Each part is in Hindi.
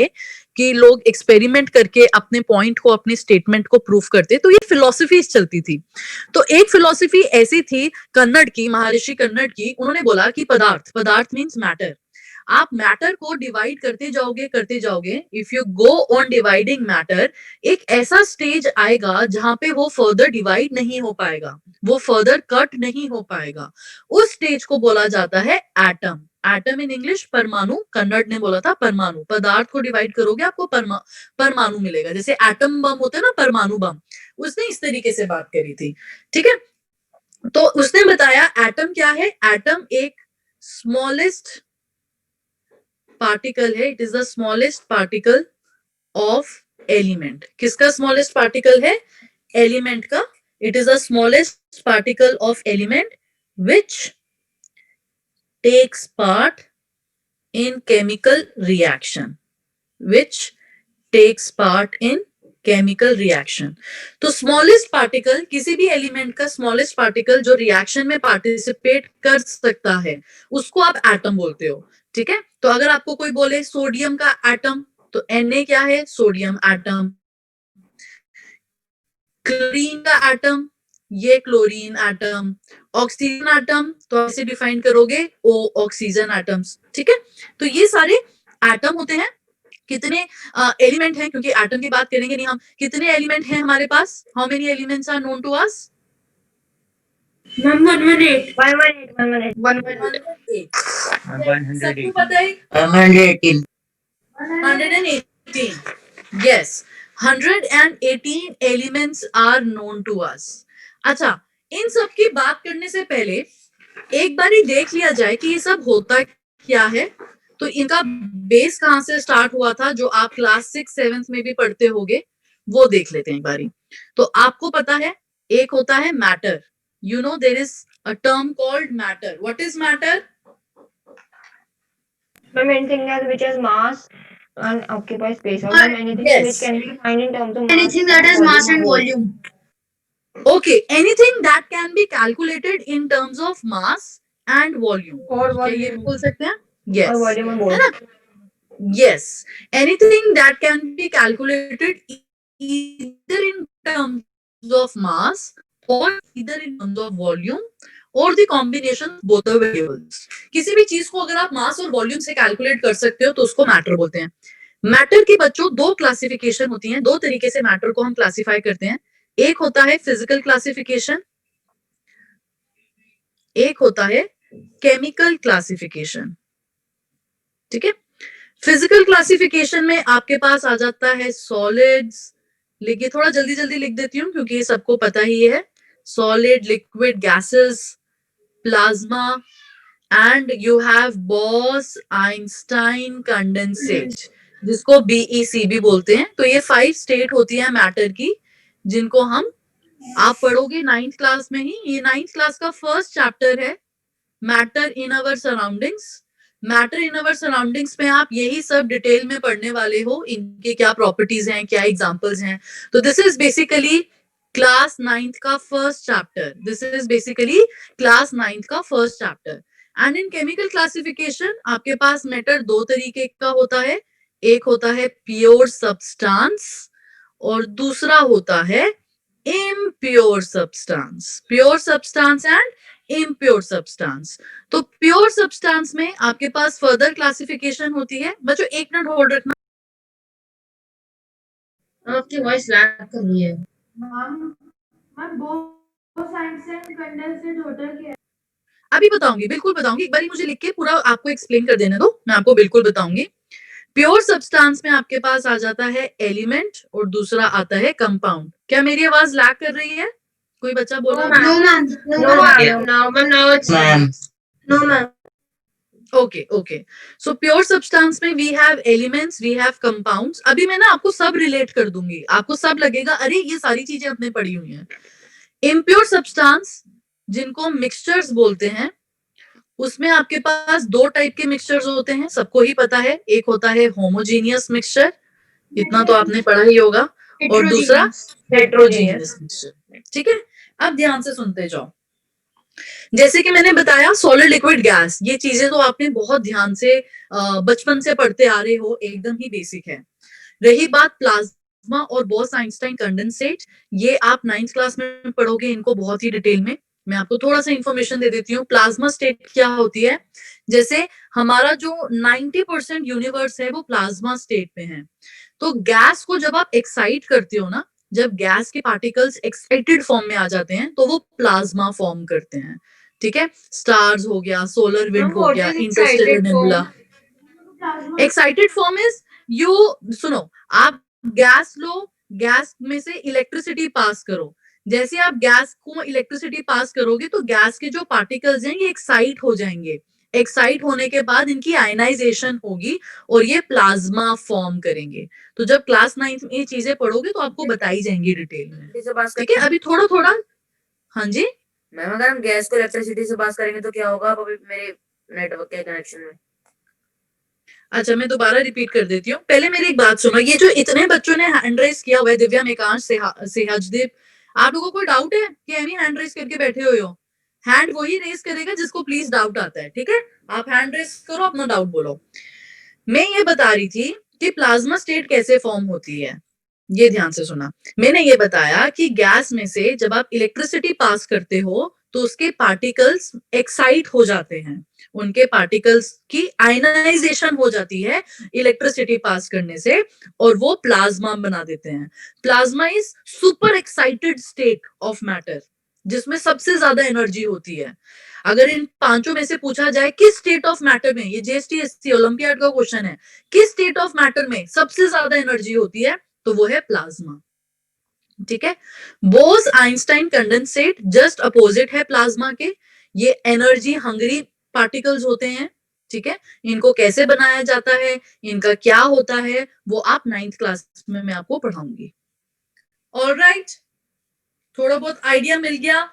कि लोग एक्सपेरिमेंट करके अपने पॉइंट को, अपने स्टेटमेंट को प्रूव करते, तो ये फिलोसफीज चलती थी। तो एक फिलोसफी ऐसी थी कन्नड़ की, महर्षि कन्नड़ की, उन्होंने बोला कि पदार्थ, पदार्थ मीन्स मैटर। आप मैटर को डिवाइड करते जाओगे, if you go on dividing matter, एक ऐसा स्टेज आएगा जहां पे वो फर्दर डिवाइड नहीं हो पाएगा, वो फर्दर कट नहीं हो पाएगा। उस स्टेज को बोला जाता है एटम। एटम इन इंग्लिश परमाणु, कन्नड़ ने बोला था परमाणु। पदार्थ को डिवाइड करोगे आपको परमाणु मिलेगा, जैसे एटम बम होते हैं ना, परमाणु बम, उसने इस तरीके से बात करी थी। ठीक है, तो उसने बताया एटम क्या है। एटम एक स्मॉलेस्ट पार्टिकल है, it is the smallest particle of element. किसका स्मॉलेस्ट पार्टिकल है? एलिमेंट का। It is the smallest particle of element which takes part in chemical reaction, which takes part in chemical reaction। तो स्मॉलेस्ट पार्टिकल, किसी भी एलिमेंट का स्मॉलेस्ट पार्टिकल जो रिएक्शन में पार्टिसिपेट कर सकता है, उसको आप एटम बोलते हो। ठीक है, तो अगर आपको कोई बोले सोडियम का एटम, तो Na क्या है? Sodium atom. क्लोरीन का एटम, ये क्लोरीन एटम। ऑक्सीजन एटम तो ऐसे डिफाइन करोगे, ओ ऑक्सीजन एटम्स। ठीक है, तो ये सारे एटम होते हैं। कितने एलिमेंट हैं, क्योंकि एटम की बात करेंगे नहीं हम, कितने एलिमेंट हैं हमारे पास? How many elements are known to us? 118 सबको पता है? 118 yes, 118 elements are known to us। अच्छा, इन सब की बात करने से पहले एक बार ही देख लिया जाए कि ये सब होता क्या है। तो इनका बेस कहां से स्टार्ट हुआ था, जो आप क्लास 6-7 में भी पढ़ते होगे, वो देख लेते हैं एक बारी। तो आपको पता है, एक होता है matter. You know there is a term called matter. What is matter? anything which has mass and occupies space, or anything yes, which can be defined in terms of mass, anything that has mass and volume. Okay, anything that can be calculated in terms of mass and volume। और क्या ये volume बोल सकते हैं? Yes, और volume है ना? Yes, anything that can be calculated either in terms of mass or either in terms of volume or the combination of both the variables। किसी भी चीज को अगर आप मास और वॉल्यूम से कैलकुलेट कर सकते हो तो उसको मैटर बोलते हैं। मैटर की बच्चों दो क्लासिफिकेशन होती हैं, दो तरीके से मैटर को हम क्लासिफाई करते हैं। एक होता है फिजिकल क्लासिफिकेशन, एक होता है केमिकल क्लासिफिकेशन। ठीक है, फिजिकल क्लासिफिकेशन में आपके पास आ जाता है सॉलिड्स। लिखिए, थोड़ा जल्दी जल्दी लिख देती हूँ क्योंकि ये सबको पता ही है। Solid, liquid, gases, plasma, and you have boss Einstein condensate, जिसको बीईसी भी बोलते हैं। तो ये 5 स्टेट होती है मैटर की, जिनको हम आप पढ़ोगे 9th क्लास में ही। ये 9th क्लास का फर्स्ट चैप्टर है, matter in our surroundings. Matter in our surroundings में आप यही सब डिटेल में पढ़ने वाले हो, इनके क्या प्रॉपर्टीज हैं, क्या एग्जांपल्स हैं। तो this is basically class 9th का first chapter. This is basically class 9th का first chapter. And in chemical classification आपके पास मैटर दो तरीके का होता है। एक होता है प्योर सब्सटेंस और दूसरा होता है impure substance. Pure substance and impure substance. तो प्योर सब्सटेंस में आपके पास फर्दर क्लासिफिकेशन होती है। बच्चों एक मिनट होल्ड रखना, आपकी वॉइस लैग कर रही है। अभी बताऊंगी, बिल्कुल बताऊंगी। एक बार मुझे लिख के पूरा आपको एक्सप्लेन कर देने दो, मैं आपको बिल्कुल बताऊंगी। प्योर सब्सटेंस में आपके पास आ जाता है एलिमेंट और दूसरा आता है कंपाउंड। क्या मेरी आवाज लैग कर रही है? कोई बच्चा बोला? No ma'am. No ma'am. Okay okay, so pure substance में we have elements, we have compounds. अभी मैं ना आपको सब रिलेट कर दूंगी, आपको सब लगेगा अरे ये सारी चीजें अपने पढ़ी हुई हैं। इम्प्योर सब्सटेंस जिनको मिक्सचर्स बोलते हैं, उसमें आपके पास दो टाइप के मिक्सचर्स होते हैं, सबको ही पता है। एक होता है होमोजेनियस मिक्सचर, इतना तो आपने पढ़ा ही होगा, और दूसरा हेट्रोजेनियस मिक्सचर। ठीक है, अब ध्यान से सुनते जाओ। जैसे कि मैंने बताया सॉलिड लिक्विड गैस, ये चीजें तो आपने बहुत ध्यान से बचपन से पढ़ते आ रहे हो, एकदम ही बेसिक है। रही बात प्लाज्मा और बोस आइंस्टाइन कंडेंसेट, ये आप 9th क्लास में पढ़ोगे इनको बहुत ही डिटेल में। मैं आपको थोड़ा सा इंफॉर्मेशन दे देती हूँ। प्लाज्मा स्टेट क्या होती है, जैसे हमारा जो 90% यूनिवर्स है वो प्लाज्मा स्टेट में है। तो गैस को जब आप एक्साइट करते हो ना, जब गैस के पार्टिकल्स एक्साइटेड फॉर्म में आ जाते हैं तो वो प्लाज्मा फॉर्म करते हैं। ठीक है, स्टार्स हो गया, सोलर विंड Ma'am, हो what गया, is Interstellar excited nebula. form? Excited form is you, सुनो, आप गैस लो, गैस में से इलेक्ट्रिसिटी पास करो। जैसे आप गैस को इलेक्ट्रिसिटी पास करोगे तो गैस के जो पार्टिकल्स हैं ये एक्साइट हो जाएंगे। एक्साइट होने के बाद इनकी आयनाइजेशन होगी और ये प्लाज्मा फॉर्म करेंगे। तो जब क्लास 9th में ये चीजें पढ़ोगे तो आपको बताई जाएंगी डिटेल में। ठीक है, अभी थोड़ा थोड़ा। हाँ जी मैम, अगर हम गैस को इलेक्ट्रिसिटी से पास करेंगे तो क्या होगा? अभी मेरे नेटवर्क के कनेक्शन में। अच्छा, मैं दोबारा रिपीट कर देती हूँ। पहले मेरी एक बात सुनो, ये जो इतने बच्चों ने हैंड रेस किया हुआ है, दिव्या, मेकांश, सेहजदीप, आप लोगों को कोई डाउट है कि एमी हैंड रेस करके बैठे हुए हो? हैंड वही रेस करेगा जिसको प्लीज डाउट आता है। ठीक है, आप हैंड रेस करो, अपना डाउट बोलो। मैं ये बता रही थी कि प्लाज्मा स्टेट कैसे फॉर्म होती है, ये ध्यान से सुना। मैंने ये बताया कि गैस में से जब आप इलेक्ट्रिसिटी पास करते हो तो उसके पार्टिकल्स एक्साइट हो जाते हैं, उनके पार्टिकल्स की आयनाइजेशन हो जाती है इलेक्ट्रिसिटी पास करने से और वो प्लाज्मा बना देते हैं। Plasma is super excited state of matter जिसमें सबसे ज्यादा एनर्जी होती है। अगर इन पांचों में से पूछा जाए किस स्टेट ऑफ मैटर में, ये जीएसटी ओलंपियाड का क्वेश्चन है, किस स्टेट ऑफ मैटर में सबसे ज्यादा एनर्जी होती है, तो वो है प्लाज्मा। ठीक है, Bose Einstein condensate just opposite है प्लाज्मा के। ये एनर्जी हंगरी पार्टिकल्स होते हैं। ठीक है, इनको कैसे बनाया जाता है, इनका क्या होता है, वो आप 9th क्लास में मैं आपको पढ़ाऊंगी। ऑलराइट, थोड़ा बहुत आइडिया मिल गया?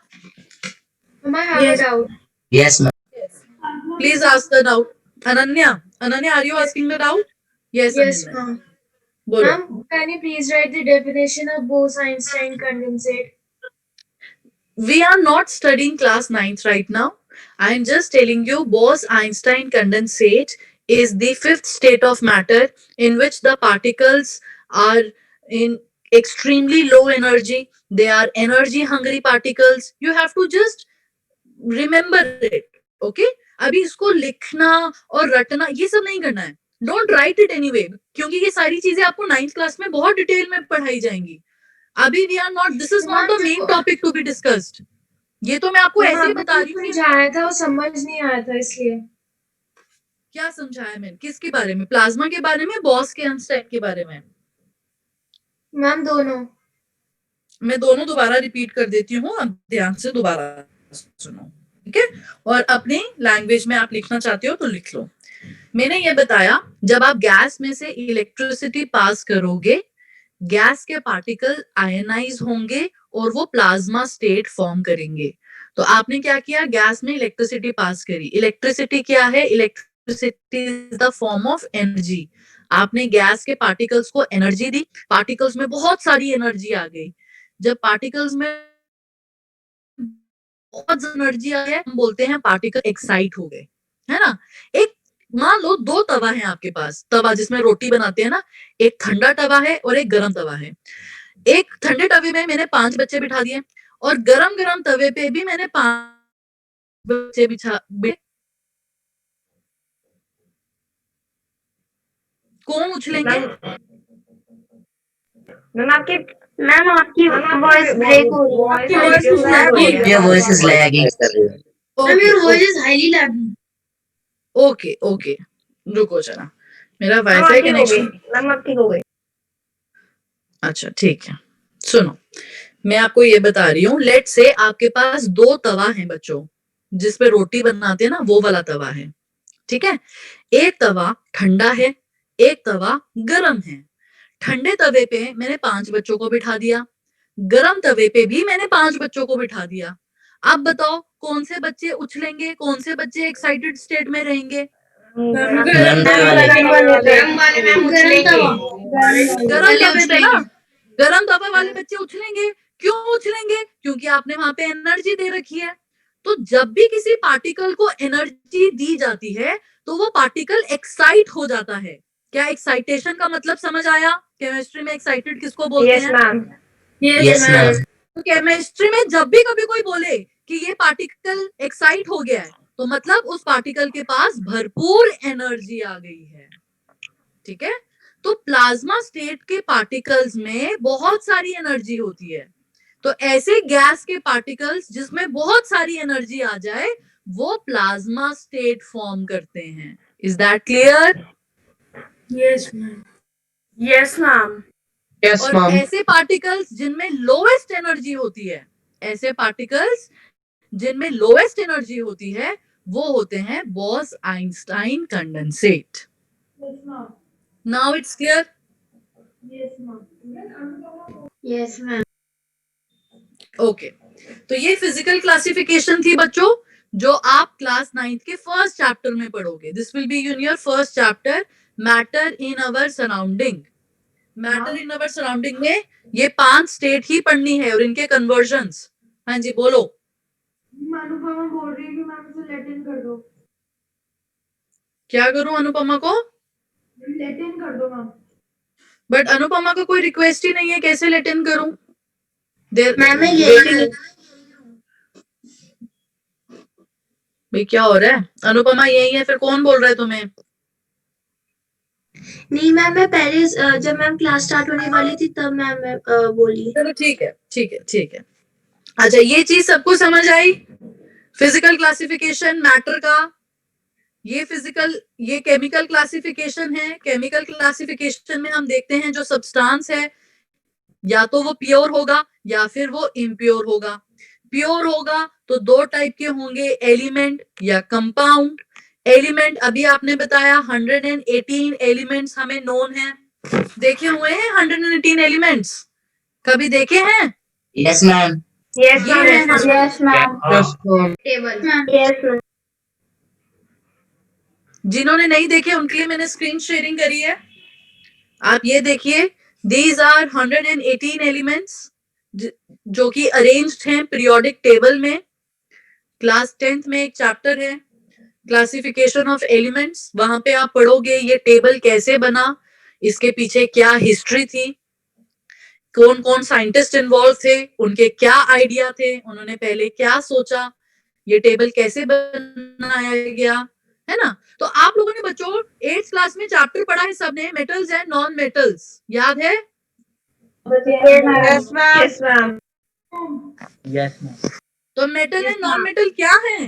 I have a doubt. Yes ma'am. Please ask the doubt. Ananya, are you asking the doubt? Yes Yes, Ananya, ma'am. बोलो। Ma'am, can you please write the definition of Bose-Einstein condensate? We are not studying class 9th right now. I am just telling you Bose-Einstein condensate is the fifth state of matter in which the particles are in extremely low energy. They are energy hungry particles. You have to just remember it. Okay? अभी इसको लिखना और रटना ये सब नहीं करना है। डोंट राइट इट एनीवे, क्योंकि ये सारी चीजें आपको 9th क्लास में बहुत डिटेल में पढ़ाई जाएंगी। अभी we are not, this is not the main topic to be discussed. ये तो मैं आपको Ma'am, ऐसे ही आपने बता रही हूँ कि समझाया था, वो समझ नहीं आया था इसलिए। क्या समझाया मैंने, किसके बारे में, प्लाज्मा के बारे में, बॉस के आइंस्टाइन के बारे में? मैम दोनों। मैं दोनों दोबारा रिपीट कर देती हूँ, अब ध्यान से दोबारा सुनो। ठीक है, और अपनी लैंग्वेज में आप लिखना चाहते हो तो लिख लो। मैंने ये बताया जब आप गैस में से इलेक्ट्रिसिटी पास करोगे, गैस के पार्टिकल आयनाइज होंगे और वो प्लाज्मा स्टेट फॉर्म करेंगे। तो आपने क्या किया, गैस में इलेक्ट्रिसिटी पास करी। इलेक्ट्रिसिटी क्या है? Electricity is the form of energy. आपने गैस के पार्टिकल्स को एनर्जी दी, पार्टिकल्स में बहुत सारी एनर्जी आ गई। जब पार्टिकल्स में बहुत एनर्जी आ गया, हम बोलते हैं पार्टिकल एक्साइट हो गए, है ना। एक मान लो दो तवा है आपके पास, तवा जिसमें रोटी बनाते हैं ना, एक ठंडा तवा है और एक गर्म तवा है। एक ठंडे तवे में मैंने 5 बच्चे बिठा दिए और गरम गरम तवे पे भी मैंने 5 बच्चे कौन उछलेंगे? मैम आपकी वॉइस ब्रेक हो रही है। आपकी voice lag हो रही है। Your voice is lagging. Ma'am, your voice is highly lagging. Okay okay, रुको जरा, मेरा वाईफाई कनेक्शन। मैम आप ठीक हो गई। अच्छा ठीक है, सुनो, मैं आपको ये बता रही हूँ, लेट से आपके पास 2 तवा है बच्चों, जिसपे रोटी बनाते हैं ना, वो वाला तवा है। ठीक है, एक तवा ठंडा है, एक तवा गरम है। ठंडे तवे पे मैंने 5 बच्चों को बिठा दिया, गरम तवे पे भी मैंने 5 बच्चों को बिठा दिया। अब बताओ कौन से बच्चे उछलेंगे, कौन से बच्चे एक्साइटेड स्टेट में रहेंगे? गरम वाले मैम उछलेंगे। गरम तवे पे ना, गरम तवा वाले बच्चे उछलेंगे। क्यों उछलेंगे? क्योंकि आपने वहां पे एनर्जी दे रखी है। तो जब भी किसी पार्टिकल को एनर्जी दी जाती है तो वो पार्टिकल एक्साइट हो जाता है। क्या एक्साइटेशन का मतलब समझ आया? केमिस्ट्री में एक्साइटेड किसको बोलते Yes, हैं? ma'am. Yes, ma'am. तो केमिस्ट्री में जब भी कभी कोई बोले कि ये पार्टिकल एक्साइट हो गया है तो मतलब उस पार्टिकल के पास भरपूर एनर्जी आ गई है। ठीक है, तो प्लाज्मा स्टेट के पार्टिकल्स में बहुत सारी एनर्जी होती है। तो ऐसे गैस के पार्टिकल्स जिसमें बहुत सारी एनर्जी आ जाए वो प्लाज्मा स्टेट फॉर्म करते हैं। Is that clear? Yes, ma'am. Yes, ma'am. Yes, और ma'am. ऐसे पार्टिकल्स जिनमें लोएस्ट एनर्जी होती है, ऐसे पार्टिकल्स जिनमें लोएस्ट एनर्जी होती है वो होते हैं Bose Einstein condensate. Yes, ma'am. Now it's clear? Yes, ma'am. Yes, ma'am. Okay, तो ये फिजिकल क्लासिफिकेशन थी बच्चों जो आप क्लास 9th के फर्स्ट चैप्टर में पढ़ोगे। This will be in your first chapter, matter in our surrounding. Matter in our surrounding में ये 5 स्टेट ही पढ़नी है और इनके कन्वर्जन्स। हाँ जी बोलो। अनुपमा बोल रही है कि मैम इसे लेट इन कर दो। क्या करूं अनुपमा को? लेट इन कर दो मैम। बट अनुपमा का कोई रिक्वेस्ट ही नहीं है, कैसे लेट इन करूं? मैम मैं यही भाई क्या हो रहा है? अनुपमा यही है, फिर कौन बोल रहा है तुम्हें? नहीं मैम, मैं पहले जब मैम क्लास स्टार्ट होने वाली थी तब मैम मैं बोली। चलो ठीक है ठीक है ठीक है। अच्छा, ये चीज सबको समझ आई? फिजिकल क्लासिफिकेशन मैटर का, ये केमिकल क्लासिफिकेशन है। केमिकल क्लासिफिकेशन में हम देखते हैं जो सब्सटेंस है या तो वो प्योर होगा या फिर वो इम्प्योर होगा। प्योर होगा तो 2 टाइप के होंगे, एलिमेंट या कंपाउंड। एलिमेंट अभी आपने बताया 118 एलिमेंट्स हमें नोन है। देखे हुए हैं 118 एलिमेंट्स? कभी देखे हैं? Yes, ma'am. Yes, ये ma'am. है Yes, Yes, ma'am. Yes, ma'am. Table. Yes, ma'am. जिन्होंने नहीं देखे उनके लिए मैंने स्क्रीन शेयरिंग करी है। आप ये देखिए, दीज आर 118 एलिमेंट्स जो कि अरेंज्ड हैं पीरियोडिक टेबल में। क्लास 10th में एक चैप्टर है क्लासिफिकेशन ऑफ एलिमेंट्स, वहां पे आप पढ़ोगे ये टेबल कैसे बना, इसके पीछे क्या हिस्ट्री थी, कौन कौन साइंटिस्ट इन्वॉल्व थे, उनके क्या आइडिया थे, उन्होंने पहले क्या सोचा, ये टेबल कैसे बनाया गया, है ना? तो आप लोगों ने बच्चों 8th क्लास में चैप्टर पढ़ा है सबने, मेटल्स एंड नॉन मेटल्स, याद है? Yes, ma'am. Yes, ma'am. Yes, ma'am. तो metal Yes, and non ma'am. Metal क्या है?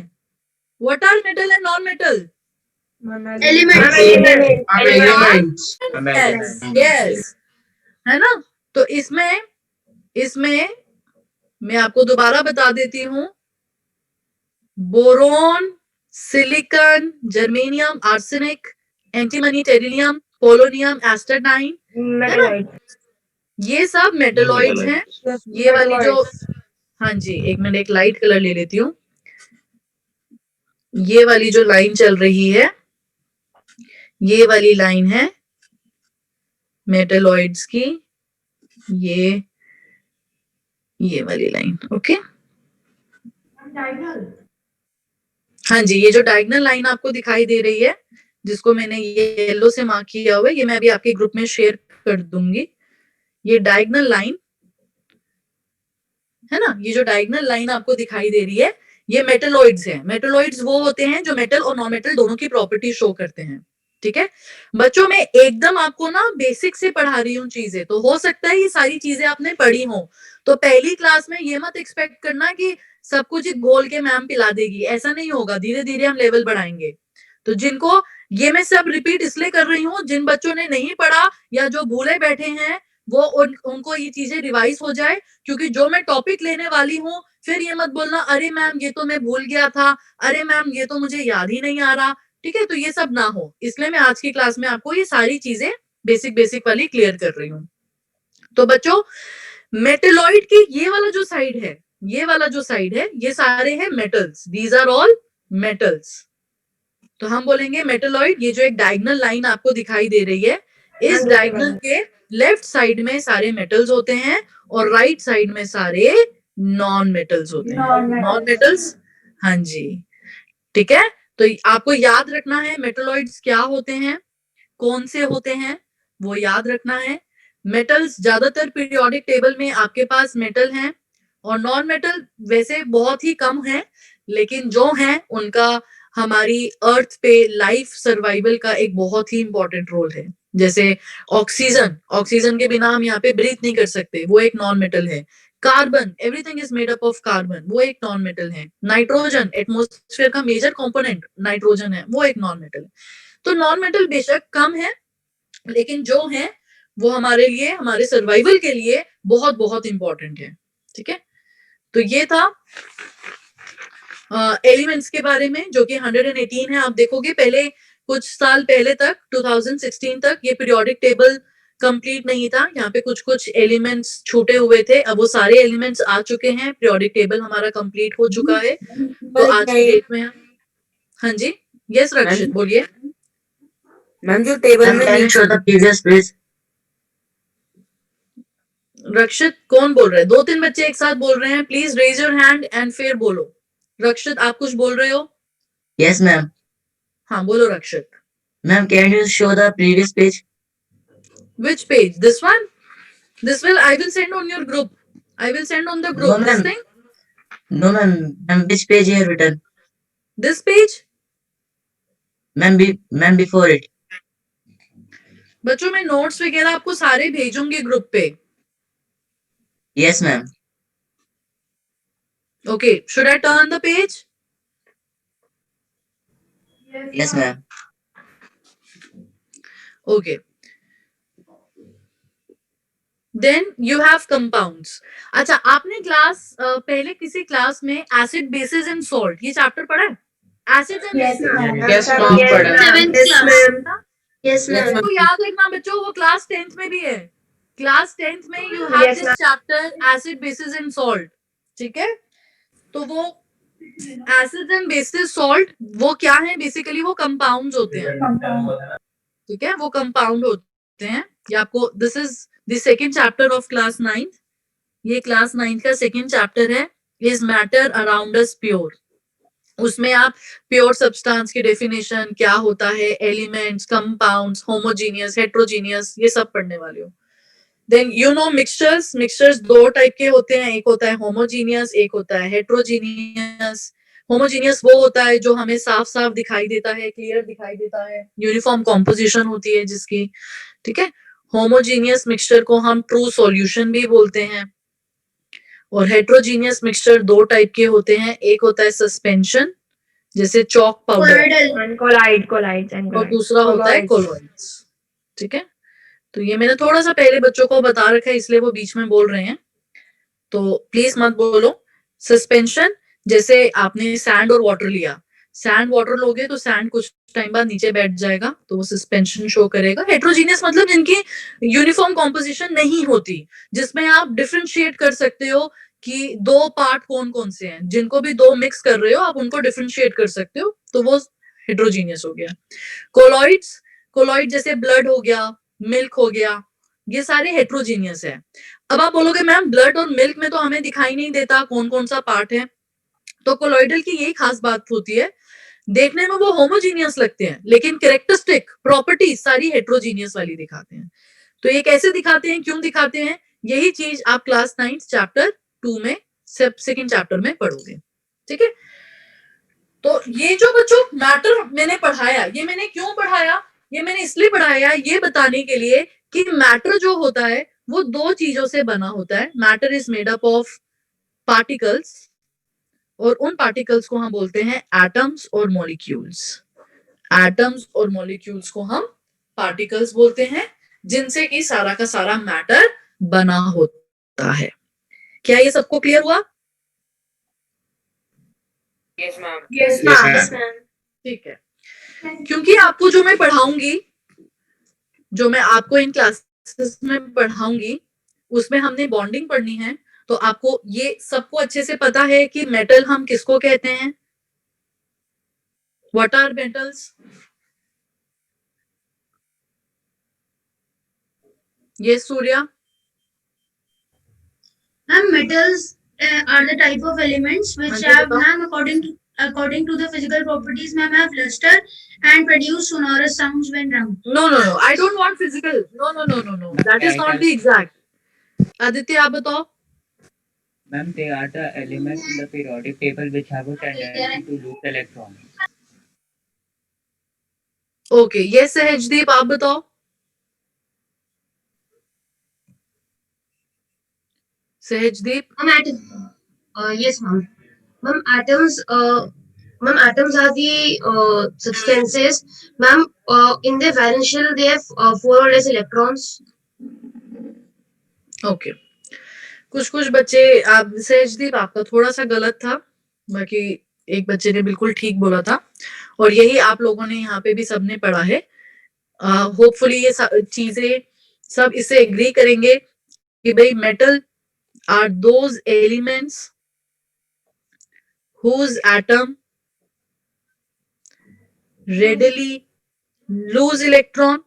What are metal and non metal? Elements. Elements. Yes, है ना? तो इसमें मैं आपको दोबारा बता देती हूँ, boron, silicon, germanium, arsenic, antimony, tellurium, polonium, astatine, Metalloids. ये सब मेटलॉइड्स हैं। Yes, ये वाली जो, metalloids. हाँ जी एक मिनट, एक लाइट कलर ले लेती हूँ। ये वाली जो लाइन चल रही है, ये वाली लाइन है मेटलॉइड्स की, ये वाली लाइन। ओके, हाँ जी, ये जो डायगोनल लाइन आपको दिखाई दे रही है जिसको मैंने ये येलो से मार्क किया हुआ है, ये मैं अभी आपके ग्रुप में शेयर कर दूंगी। ये डायगोनल लाइन है ना, ये जो डायगोनल लाइन आपको दिखाई दे रही है ये मेटलॉइड्स हैं। मेटलॉइड्स वो होते हैं जो मेटल और नॉन मेटल दोनों की प्रॉपर्टी शो करते हैं। ठीक है बच्चों, मैं एकदम आपको ना बेसिक से पढ़ा रही हूँ चीजें, तो हो सकता है ये सारी चीजें आपने पढ़ी हो, तो पहली क्लास में ये मत एक्सपेक्ट करना कि सब कुछ ही घोल के मैम पिला देगी, ऐसा नहीं होगा। धीरे धीरे हम लेवल बढ़ाएंगे। तो जिनको ये मैं सब रिपीट इसलिए कर रही हूँ, जिन बच्चों ने नहीं पढ़ा या जो भूले बैठे हैं वो उनको ये चीजें रिवाइज हो जाए, क्योंकि जो मैं टॉपिक लेने वाली हूँ फिर ये मत बोलना अरे मैम ये तो मैं भूल गया था, अरे मैम ये तो मुझे याद ही नहीं आ रहा। ठीक है, तो ये सब ना हो, इसलिए मैं आज की क्लास में आपको ये सारी चीजें बेसिक वाली क्लियर कर रही हूँ। तो बच्चों, मेटलॉइड की ये वाला जो साइड है, ये सारे हैं metals, these are all metals. तो हम बोलेंगे मेटलॉइड, ये जो एक डायगोनल लाइन आपको दिखाई दे रही है, इस डायगोनल के लेफ्ट साइड में सारे मेटल्स होते हैं और राइट साइड में सारे नॉन मेटल्स होते हैं। नॉन मेटल्स हाँ जी, ठीक है। तो आपको याद रखना है मेटलॉइड्स क्या होते हैं, कौन से होते हैं, वो याद रखना है। मेटल्स ज्यादातर पीरियोडिक टेबल में आपके पास मेटल हैं, और नॉन मेटल वैसे बहुत ही कम है, लेकिन जो हैं उनका हमारी अर्थ पे लाइफ सर्वाइवल का एक बहुत ही इंपॉर्टेंट रोल है। जैसे ऑक्सीजन, ऑक्सीजन के बिना हम यहाँ पे ब्रीथ नहीं कर सकते, वो एक नॉन मेटल है। Carbon, everything is made up of carbon, वो एक नॉन मेटल है। नाइट्रोजन, एटमॉस्फेयर का मेजर कंपोनेंट नाइट्रोजन है, वो एक नॉन मेटल है। तो नॉन मेटल बेशक कम है, लेकिन जो है वो हमारे लिए, हमारे सर्वाइवल के लिए बहुत बहुत इंपॉर्टेंट है। ठीक है, तो ये था एलिमेंट्स के बारे में, जो कि 118 है। आप देखोगे पहले कुछ साल पहले तक, 2016 तक, ये पीरियोडिक टेबल कंप्लीट नहीं था, यहाँ पे कुछ कुछ एलिमेंट्स छूटे हुए थे। अब वो सारे एलिमेंट्स आ चुके हैं, पीरियोडिक टेबल हमारा कंप्लीट हो चुका है। तो आज की डेट में, हाँ जी, यस रक्षित बोलिए। मैम जो टेबल Ma'am, में can you show the previous page? रक्षित कौन बोल रहा है? 2-3 बच्चे एक साथ बोल रहे हैं, please raise your hand and फिर बोलो। रक्षित आप कुछ बोल रहे हो? Yes, ma'am. हाँ बोलो रक्षित। Ma'am, can you show the previous page? Which page? This one? This will I will send on your group. I will send on the group. No, This ma'am. thing? No, ma'am. Ma'am, which page you have written? This page? Ma'am, before it. बच्चों मैं नोट्स वगैरह आपको सारे भेजूंगी ग्रुप पे। Yes, ma'am. Okay, should I turn the page? Yes, ma'am. Okay. Then you have compounds. अच्छा, आपने क्लास पहले किसी क्लास में एसिड बेसिस एंड सॉल्ट ये चैप्टर पढ़ा है? Acids and Yes, basis. ma'am. Yes, ma'am. Seventh class. Yes, ma'am. तो याद रखना बच्चों, वो क्लास 10th में भी है। क्लास 10th में you have Yes, this chapter acid basis and salt. ठीक है, तो वो एसिड एंड बेसिस सॉल्ट वो क्या है? बेसिकली वो कंपाउंड्स होते हैं। ठीक है, वो कंपाउंड होते हैं। ये आपको, this is the second chapter of class 9th। ये क्लास 9th का सेकंड चैप्टर है, is matter around us pure. उसमें आप प्योर सब्सटेंस की डेफिनेशन क्या होता है, एलिमेंट्स, कंपाउंड्स, होमोजीनियस, हेट्रोजीनियस, ये सब पढ़ने वाले हो। Then you know mixtures. Mixtures दो टाइप के होते हैं, एक होता है होमोजीनियस, एक होता है हेट्रोजीनियस। होमोजीनियस वो होता है जो हमें साफ साफ दिखाई देता है, क्लियर दिखाई देता है, यूनिफॉर्म कॉम्पोजिशन होती है जिसकी। ठीक है, होमोजीनियस मिक्सचर को हम ट्रू सॉल्यूशन भी बोलते हैं। और हेट्रोजीनियस मिक्सचर दो टाइप के होते हैं, एक होता है सस्पेंशन जैसे chalk powder, And colloids and और colloids. दूसरा होता है कोलॉइड्स। ठीक है, तो ये मैंने थोड़ा सा पहले बच्चों को बता रखा है, इसलिए वो बीच में बोल रहे हैं, तो प्लीज मत बोलो। सस्पेंशन, जैसे आपने सैंड और वाटर लिया, सैंड वाटर लोगे तो सैंड कुछ टाइम बाद नीचे बैठ जाएगा, तो वो सस्पेंशन शो करेगा। हेट्रोजीनियस मतलब जिनकी यूनिफॉर्म कॉम्पोजिशन नहीं होती, जिसमें आप डिफरेंशिएट कर सकते हो कि दो पार्ट कौन कौन से हैं, जिनको भी दो मिक्स कर रहे हो आप उनको डिफरेंशिएट कर सकते हो, तो वो हेट्रोजीनियस हो गया। कोलॉइड्स, कोलॉइड जैसे ब्लड हो गया, मिल्क हो गया, ये सारे हेट्रोजीनियस है। अब आप बोलोगे मैम ब्लड और मिल्क में तो हमें दिखाई नहीं देता कौन कौन सा पार्ट है, तो कोलॉइडल की यही खास बात होती है, देखने में वो होमोजीनियस लगते हैं लेकिन कैरेक्टरिस्टिक प्रॉपर्टीज सारी हेट्रोजीनियस वाली दिखाते हैं। तो ये कैसे दिखाते हैं, क्यों दिखाते हैं, यही चीज आप क्लास 9 चैप्टर 2 में सेकंड चैप्टर में पढ़ोगे। ठीक है, तो ये जो बच्चों मैटर मैंने पढ़ाया, ये मैंने क्यों पढ़ाया, ये मैंने इसलिए पढ़ाया ये बताने के लिए कि मैटर जो होता है वो दो चीजों से बना होता है। Matter is made up of particles, और उन पार्टिकल्स को हम बोलते हैं एटम्स और मॉलिक्यूल्स। एटम्स और मॉलिक्यूल्स को हम पार्टिकल्स बोलते हैं, जिनसे कि सारा का सारा मैटर बना होता है। क्या ये सबको क्लियर हुआ? Yes ma'am. Yes, Yes, ma'am. Yes, ma'am. ठीक है, क्योंकि आपको जो मैं पढ़ाऊंगी, जो मैं आपको इन क्लासेस में पढ़ाऊंगी, उसमें हमने बॉन्डिंग पढ़नी है, तो आपको ये सबको अच्छे से पता है कि मेटल हम किसको कहते हैं, व्हाट आर मेटल्स। ये Surya, Ma'am, metals are the type of elements which हाँ जी, have, बताओ। ma'am, according to according to the physical properties, ma'am, have luster and produce sonorous sounds when rung. No, I don't want physical. No. That is not the exact. Aditya आप बताओ. Ma'am, they are the elements in the periodic table which have a tendency to lose electrons. Okay, yes Sahajdeep आप बताओ. Sahajdeep. Yes, ma'am. Ma'am, atoms are the substances. Ma'am, in their valence shell, they have 4 or less electrons. Okay. कुछ बच्चे आप सहजदीप आपका थोड़ा सा गलत था, बाकी एक बच्चे ने बिल्कुल ठीक बोला था और यही आप लोगों ने यहाँ पे भी सबने पढ़ा है. होपफुली ये चीजें सब इससे एग्री करेंगे कि भाई metal are those elements whose atom readily lose electron.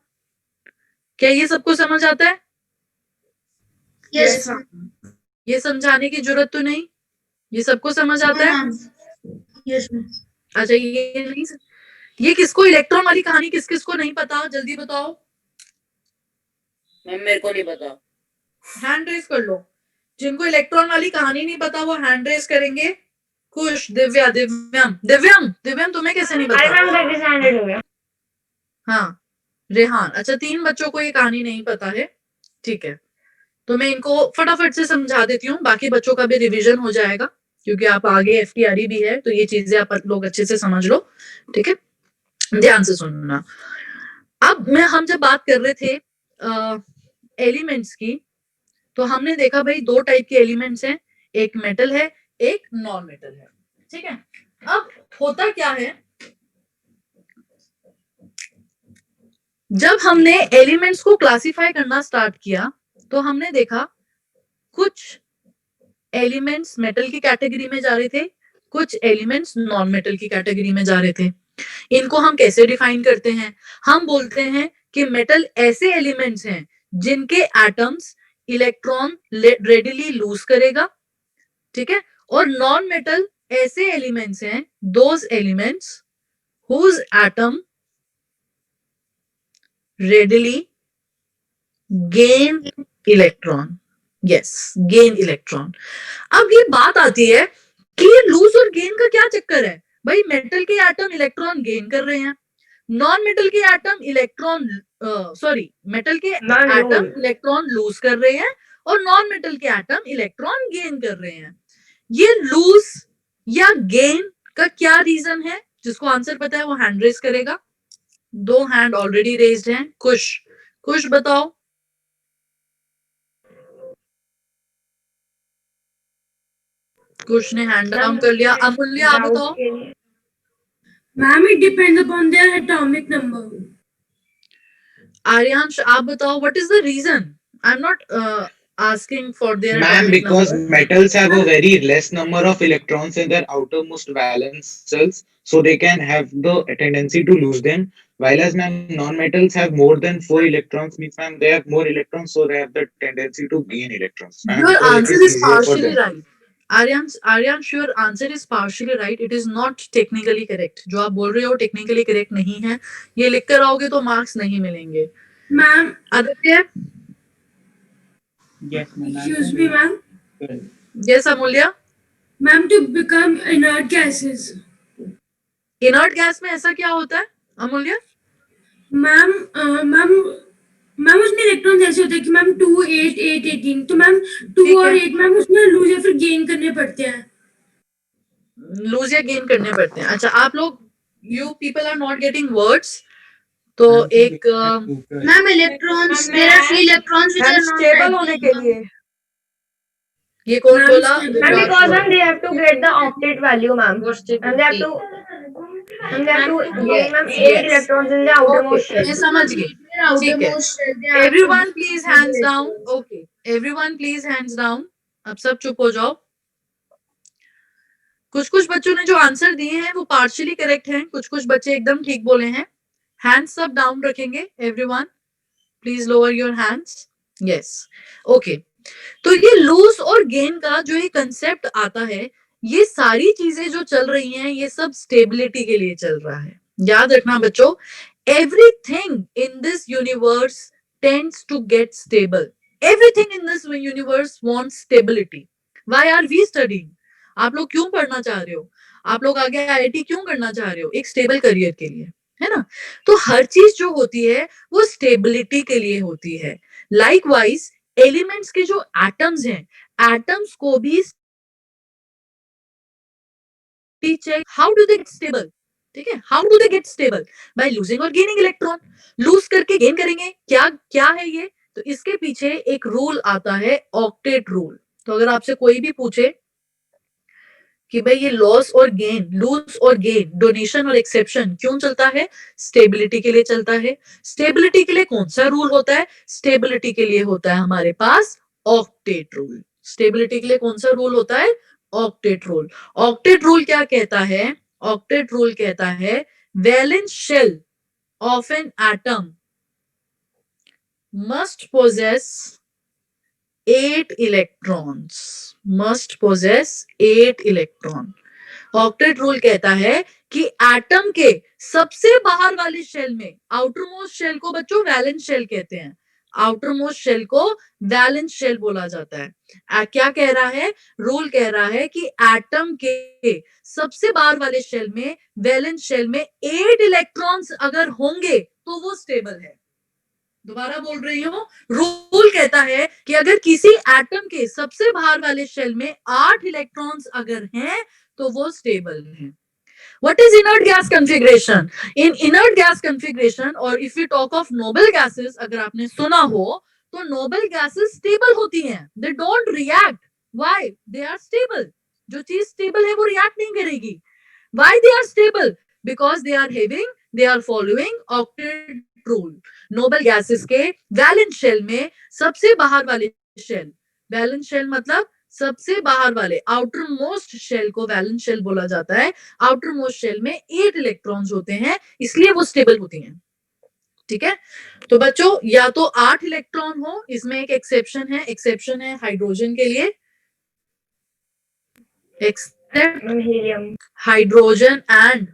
क्या ये सबको समझ आता है? Yes, ये समझाने की जरूरत तो नहीं, ये सबको समझ आता है. yes, ma'am. अच्छा ये नहीं, ये किसको इलेक्ट्रॉन वाली कहानी किस किस को नहीं पता, जल्दी बताओ. मैम मेरे को नहीं पता. हैंड रेज कर लो. जिनको इलेक्ट्रॉन वाली कहानी नहीं पता वो हैंड रेज करेंगे. खुश. दिव्यम तुम्हें कैसे नहीं I पता? ma'am, that is handed हो गया. हाँ रेहान. अच्छा 3 बच्चों को ये कहानी नहीं पता है, ठीक है, तो मैं इनको फटाफट से समझा देती हूँ, बाकी बच्चों का भी रिवीजन हो जाएगा क्योंकि आप आगे एफटीआरई भी है तो ये चीजें आप लोग अच्छे से समझ लो. ठीक है, ध्यान से सुनना. अब हम जब बात कर रहे थे एलिमेंट्स की, तो हमने देखा भाई 2 टाइप के एलिमेंट्स हैं, एक मेटल है एक नॉन मेटल है. ठीक है, अब होता क्या है, जब हमने एलिमेंट्स को क्लासिफाई करना स्टार्ट किया तो हमने देखा कुछ एलिमेंट्स मेटल की कैटेगरी में जा रहे थे, कुछ एलिमेंट्स नॉन मेटल की कैटेगरी में जा रहे थे. इनको हम कैसे डिफाइन करते हैं? हम बोलते हैं कि मेटल ऐसे एलिमेंट्स हैं जिनके एटम्स इलेक्ट्रॉन रेडिली लूज करेगा. ठीक है, और नॉन मेटल ऐसे एलिमेंट्स हैं, those elements whose atom readily gain electron. Yes, gain electron. अब ये बात आती है कि ये लूज और गेन का क्या चक्कर है. भाई मेटल के एटम इलेक्ट्रॉन गेन कर रहे हैं, नॉन मेटल के एटम इलेक्ट्रॉन मेटल के एटम इलेक्ट्रॉन लूज कर रहे हैं और नॉन मेटल के एटम इलेक्ट्रॉन गेन कर रहे हैं. ये लूज या गेन का क्या रीजन है? जिसको आंसर पता है वो हैंड रेज करेगा. 2 हैंड ऑलरेडी रेज्ड हैं. खुश बताओ. खुश ने हैंड डाउन कर लिया. अमूल्य आप बताओ. Ma'am, it depends upon their atomic number. Aryansh आप बताओ. What is the reason? I am not asking for their Ma'am, atomic because number. metals have a very less number of electrons in their outermost valence shells, so they can have the tendency to lose them. While as ma'am, non-metals have more than 4 electrons, means ma'am, they have more electrons, so they have the tendency to gain electrons. Ma'am, Your so it answer is easier for partially them. right. Aryansh, your answer is partially right. It is not technically correct. जो आप बोल रहे हो technically correct नहीं है. ये लिख कर आओगे तो मार्क्स नहीं मिलेंगे. Ma'am, Aditya. Yes, ma'am. excuse me, ma'am. Yes, अमूल्य. Ma'am, to become inert gases. Inert gas में ऐसा क्या होता है अमूल्य? मैम मैम उसमें इलेक्ट्रॉन ऐसे होते हैं कि मैम 2 8 8 18, तो मैम 2 ठीक और है. 8 मैम उसमें लूज या फिर गेन करने पड़ते हैं. लूज या गेन करने पड़ते हैं. अच्छा आप लोग you people are not getting words, तो एक Ma'am, electrons, there are free electrons which are not stable होने के trapped. लिए ये कौन Ma'am, बोला? stable. Ma'am, because ma'am, they have to get the octet value, ma'am. And they have to gain, ma'am, 8 electrons in the outermost shell. मैं समझ गई. Their outermost shell, they are Everyone please hands down. Okay, everyone please hands down. अब सब चुप हो जाओ. कुछ बच्चों ने जो आंसर दिए हैं वो पार्शियली करेक्ट हैं, कुछ बच्चे एकदम ठीक बोले हैं. हैंड्स सब डाउन रखेंगे. Everyone please lower your hands. Yes, okay. तो ये लूज और गेन का जो ये कंसेप्ट आता है, ये सारी चीजें जो चल रही हैं ये सब स्टेबिलिटी के लिए चल रहा है। याद रखना बच्चों, everything in this universe tends to get stable. Everything in this universe wants stability. Why are we studying? आप लोग क्यों पढ़ना चाह रहे हो? आप लोग आगे आईआईटी क्यों करना चाह रहे हो? एक स्टेबल करियर के लिए, है ना? तो हर चीज जो होती है वो स्टेबिलिटी के लिए होती है। लाइकवाइज एलिमेंट्स के जो एटम्स हैं, एटम्स को भी check how do they get stable. ठीक है, how do they get stable? By losing और गेनिंग इलेक्ट्रॉन। लूज करके गेन करेंगे। क्या क्या है ये? तो इसके पीछे एक रूल आता है, ऑक्टेट रूल। तो अगर आपसे कोई भी पूछे कि भाई ये लॉस और गेन, लूज और गेन, डोनेशन और एक्सेप्शन क्यों चलता है? स्टेबिलिटी के लिए चलता है। स्टेबिलिटी के लिए कौन सा रूल होता है? स्टेबिलिटी के लिए होता है हमारे पास ऑक्टेट रूल। स्टेबिलिटी के लिए कौन सा रूल होता है? Octet rule. ऑक्टेट रूल क्या कहता है? ऑक्टेट रूल कहता है valence shell of an atom must possess 8 electrons, must possess 8 electron। Octet rule कहता है कि एटम के सबसे बाहर वाली शेल में, आउटर मोस्ट शेल को बच्चों वैलेंस शेल कहते हैं, आउटर मोस्ट शेल को वैलेंस शेल बोला जाता है। क्या कह रहा है? रूल कह रहा है कि एटम के सबसे बाहर वाले शेल में, वैलेंस शेल में 8 इलेक्ट्रॉन्स अगर होंगे तो वो स्टेबल है। दोबारा बोल रही हूं, रूल कहता है कि अगर किसी एटम के सबसे बाहर वाले शेल में 8 इलेक्ट्रॉन्स अगर हैं तो वो स्टेबल है। What is inert gas configuration? In inert gas configuration, or if we talk of noble gases, अगर आपने सुना हो तो noble gases stable होती हैं, they don't react. Why? They are stable. जो चीज stable है वो react नहीं करेगी। Why they are stable? Because they are following octet rule. Noble gases के वैलेंस शेल में सबसे बाहर वाले शेल, वैलेंस शेल मतलब सबसे बाहर वाले, आउटर मोस्ट शेल को वैलेंस शेल बोला जाता है। आउटर मोस्ट शेल में 8 इलेक्ट्रॉन्स होते हैं, इसलिए वो स्टेबल होती हैं। ठीक है, तो बच्चों या तो 8 इलेक्ट्रॉन हो, इसमें एक एक्सेप्शन है, एक्सेप्शन है हाइड्रोजन के लिए, except helium. Hydrogen and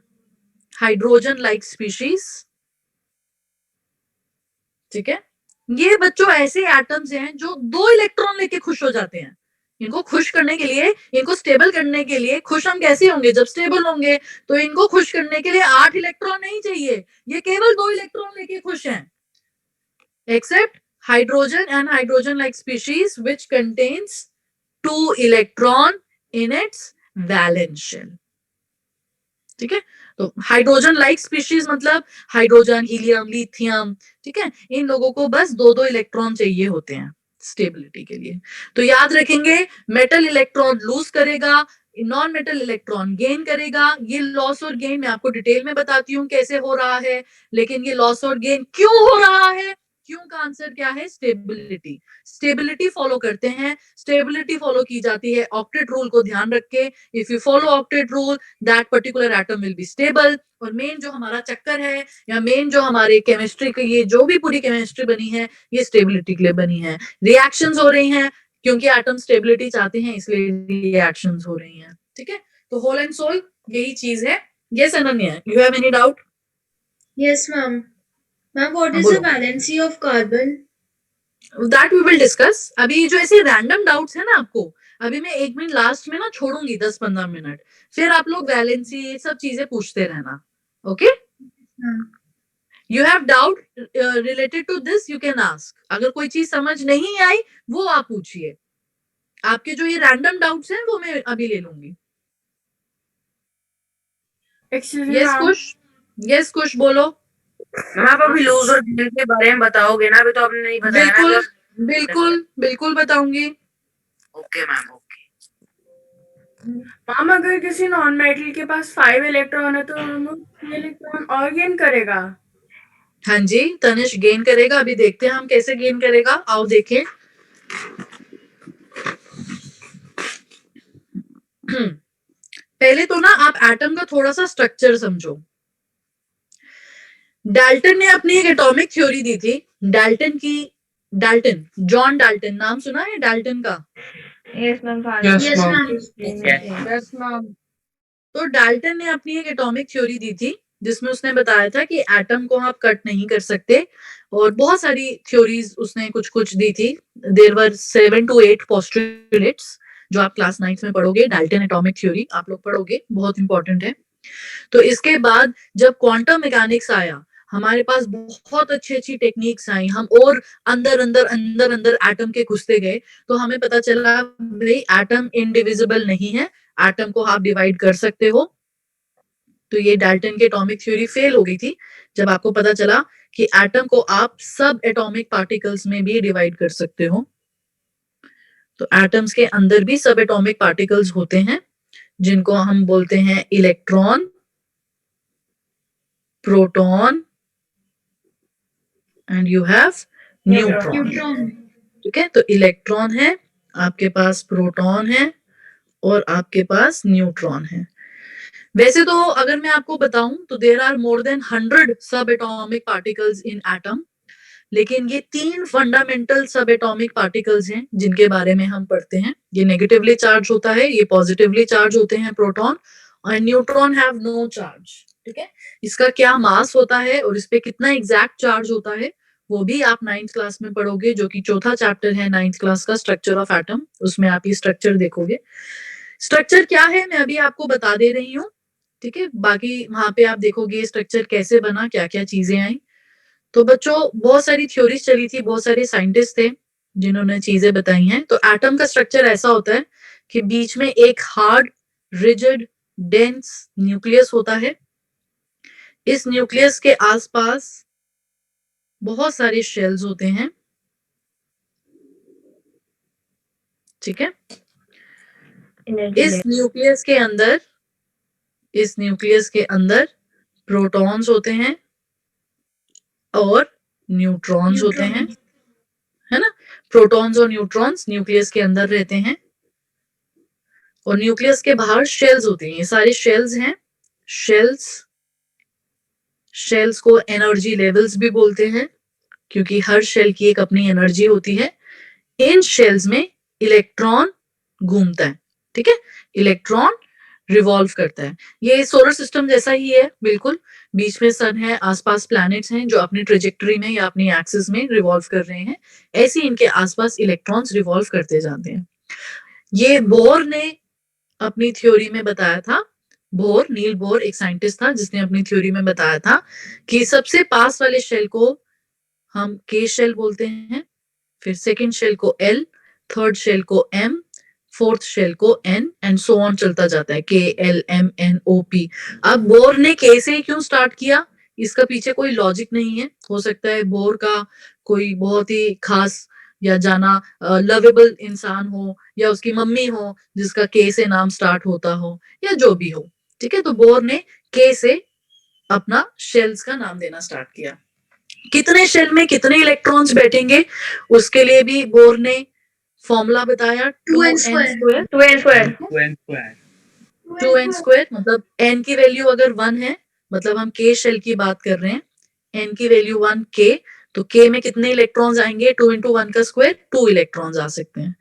hydrogen like species. ठीक है, ये बच्चों ऐसे एटम्स हैं जो 2 इलेक्ट्रॉन लेके खुश हो जाते हैं। इनको खुश करने के लिए, इनको स्टेबल करने के लिए, खुश हम कैसे होंगे? जब स्टेबल होंगे। तो इनको खुश करने के लिए 8 इलेक्ट्रॉन नहीं चाहिए, ये केवल 2 इलेक्ट्रॉन लेके खुश हैं। Except hydrogen and hydrogen like species which contains 2 electron in its valence shell. ठीक है, तो हाइड्रोजन लाइक स्पीशीज मतलब हाइड्रोजन, हीलियम, लिथियम। ठीक है, इन लोगों को बस 2-2 इलेक्ट्रॉन चाहिए होते हैं स्टेबिलिटी के लिए। तो याद रखेंगे, मेटल इलेक्ट्रॉन लूज करेगा, नॉन मेटल इलेक्ट्रॉन गेन करेगा। ये लॉस और गेन मैं आपको डिटेल में बताती हूँ कैसे हो रहा है, लेकिन ये लॉस और गेन क्यों हो रहा है? क्यों का आंसर क्या है? स्टेबिलिटी। स्टेबिलिटी फॉलो करते हैं, स्टेबिलिटी फॉलो की जाती है ऑक्टेट रूल को ध्यान रख के। If you follow octet rule, that particular atom will be stable. और मेन जो हमारा चक्कर है, या मेन जो हमारे केमिस्ट्री की ये जो भी पूरी केमिस्ट्री बनी है, ये स्टेबिलिटी के लिए बनी है। रिएक्शंस हो रही हैं क्योंकि एटम स्टेबिलिटी चाहते हैं, इसलिए रिएक्शंस हो रही हैं। ठीक है, तो होल एंड सोल यही चीज है। Yes Ananya, you have any doubt? Yes, ma'am. Ma'am, what is the बोलो। valency of carbon? That we will discuss. अभी जो ऐसे रैंडम डाउट्स है ना आपको, अभी मैं 1 मिनट लास्ट में ना छोड़ूंगी, 10-15 मिनट, फिर आप लोग वैलेंसी ये सब चीजें पूछते रहना। Okay, you have doubt related to this, you can ask. अगर कोई चीज समझ नहीं आई वो आप पूछिए। आपके जो ये रैंडम डाउट्स हैं वो मैं अभी ले लूंगी। यस कुश, यस कुश बोलो। आप अभी लूज और गेन के बारे में बताओगे ना? अभी तो आपने नहीं बताया ना। बिल्कुल बिल्कुल बिल्कुल बताऊंगी। Okay ma'am, okay. मैम अगर किसी नॉन मेटल के पास 5 इलेक्ट्रॉन है तो इलेक्ट्रॉन और गेन करेगा? हाँ जी, तनिष गेन करेगा। अभी देखते हैं हम कैसे गेन करेगा, आओ देखें। पहले तो ना आप एटम का थोड़ा सा स्ट्रक्चर समझो। डाल्टन ने अपनी एक एटॉमिक थ्योरी दी थी। डाल्टन, जॉन डाल्टन, नाम सुना है डाल्टन का? Yes, ma'am. Yes, ma'am. Yes ma'am. तो डाल्टन ने अपनी एक एटॉमिक थ्योरी दी थी जिसमें उसने बताया था कि एटम को आप कट नहीं कर सकते, और बहुत सारी थ्योरीज उसने कुछ कुछ दी थी। देयर वर 7 to 8 पोस्टुलेट्स जो आप क्लास 9th में पढ़ोगे। डाल्टन एटॉमिक थ्योरी आप लोग पढ़ोगे, बहुत इंपॉर्टेंट है। तो इसके बाद जब क्वांटम मैकेनिक्स आया, हमारे पास बहुत अच्छी अच्छी टेक्निक्स आई, हम और अंदर अंदर अंदर अंदर एटम के घुसते गए, तो हमें पता चला भाई एटम इनडिविजिबल नहीं है, एटम को आप डिवाइड कर सकते हो। तो ये डाल्टन की एटॉमिक थ्योरी फेल हो गई थी जब आपको पता चला कि एटम को आप सब एटॉमिक पार्टिकल्स में भी डिवाइड कर सकते हो। तो एटम्स के अंदर भी सब एटॉमिक पार्टिकल्स होते हैं जिनको हम बोलते हैं electron, proton and you have neutron. ठीक है, तो इलेक्ट्रॉन है, आपके पास प्रोटॉन है और आपके पास न्यूट्रॉन है। वैसे तो अगर मैं आपको बताऊं तो देयर आर मोर देन 100 सब एटॉमिक पार्टिकल्स इन एटम, लेकिन ये 3 फंडामेंटल सब एटॉमिक पार्टिकल्स हैं जिनके बारे में हम पढ़ते हैं। ये नेगेटिवली चार्ज होता है, ये पॉजिटिवली चार्ज होते हैं प्रोटॉन, और न्यूट्रॉन हैव नो चार्ज। ठीक है, इसका क्या मास होता है और इस पे कितना एग्जैक्ट चार्ज होता है वो भी आप 9th क्लास में पढ़ोगे, जो कि चौथा चैप्टर है 9th क्लास का, स्ट्रक्चर ऑफ एटम। उसमें आप ये स्ट्रक्चर देखोगे। स्ट्रक्चर क्या है मैं अभी आपको बता दे रही हूँ। ठीक है, बाकी वहां पे आप देखोगे स्ट्रक्चर कैसे बना, क्या क्या चीजें आई। तो बच्चों बहुत सारी थ्योरीज चली थी, बहुत सारे साइंटिस्ट थे जिन्होंने चीजें बताई हैं। तो एटम का स्ट्रक्चर ऐसा होता है कि बीच में एक हार्ड, रिजिड, डेंस न्यूक्लियस होता है। इस न्यूक्लियस के आसपास बहुत सारे शेल्स होते हैं। ठीक है, इस न्यूक्लियस के अंदर प्रोटॉन्स होते हैं और न्यूट्रॉन्स होते हैं, है ना। प्रोटॉन्स और न्यूट्रॉन्स न्यूक्लियस के अंदर रहते हैं और न्यूक्लियस के बाहर शेल्स होती हैं। ये सारे शेल्स हैं। शेल्स को एनर्जी लेवल्स भी बोलते हैं क्योंकि हर शेल की एक अपनी एनर्जी होती है। इन शेल्स में इलेक्ट्रॉन घूमता है। ठीक है, इलेक्ट्रॉन रिवॉल्व करता है। ये सोलर सिस्टम जैसा ही है बिल्कुल। बीच में सन है, आसपास प्लैनेट्स हैं जो अपनी ट्रेजेक्टरी में या अपनी एक्सिस में रिवॉल्व कर रहे हैं। ऐसे इनके आसपास इलेक्ट्रॉन्स रिवॉल्व करते जाते हैं। ये बोर ने अपनी थ्योरी में बताया था। नील बोर एक साइंटिस्ट था जिसने अपनी थ्योरी में बताया था कि सबसे पास वाले शेल को हम के शेल बोलते हैं, फिर सेकंड शेल को एल, थर्ड शेल को एम, फोर्थ शेल को एन एंड सो ऑन चलता जाता है, K L M N O P. अब बोर ने के से क्यों स्टार्ट किया, इसका पीछे कोई लॉजिक नहीं है। हो सकता है बोर का कोई बहुत ही खास या जाना लवेबल इंसान हो, या उसकी मम्मी हो जिसका के से नाम स्टार्ट होता हो, या जो भी हो। ठीक है, तो बोर ने के से अपना शेल्स का नाम देना स्टार्ट किया। कितने शेल में कितने इलेक्ट्रॉन्स बैठेंगे उसके लिए भी बोर ने फॉर्मूला बताया, 2n square. 2n² मतलब n की वैल्यू अगर 1 है, मतलब हम k शेल की बात कर रहे हैं, n की वैल्यू 1 k, तो k में कितने इलेक्ट्रॉन्स आएंगे, 2 into 1 का स्क्वायर 2 इलेक्ट्रॉन्स आ सकते हैं।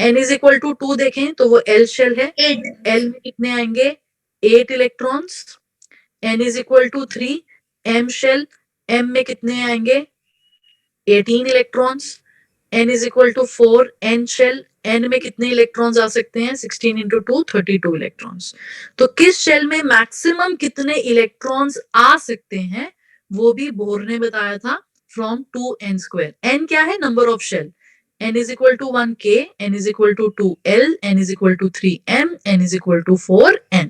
n इज इक्वल टू 2 देखें तो वो l शेल है, 8. l में कितने आएंगे 8 electrons. n is equal to 3 m shell, m में कितने आएंगे 18 electrons. n is equal to 4 n shell, n में कितने इलेक्ट्रॉन्स आ सकते हैं 16 into 2 32 इलेक्ट्रॉन्स। तो किस शेल में मैक्सिमम कितने इलेक्ट्रॉन्स आ सकते हैं वो भी बोर ने बताया था, फ्रॉम 2n²। n क्या है, number of shell. n is equal to 1k, n is equal to 2l, n is equal to 3m, n is equal to 4n।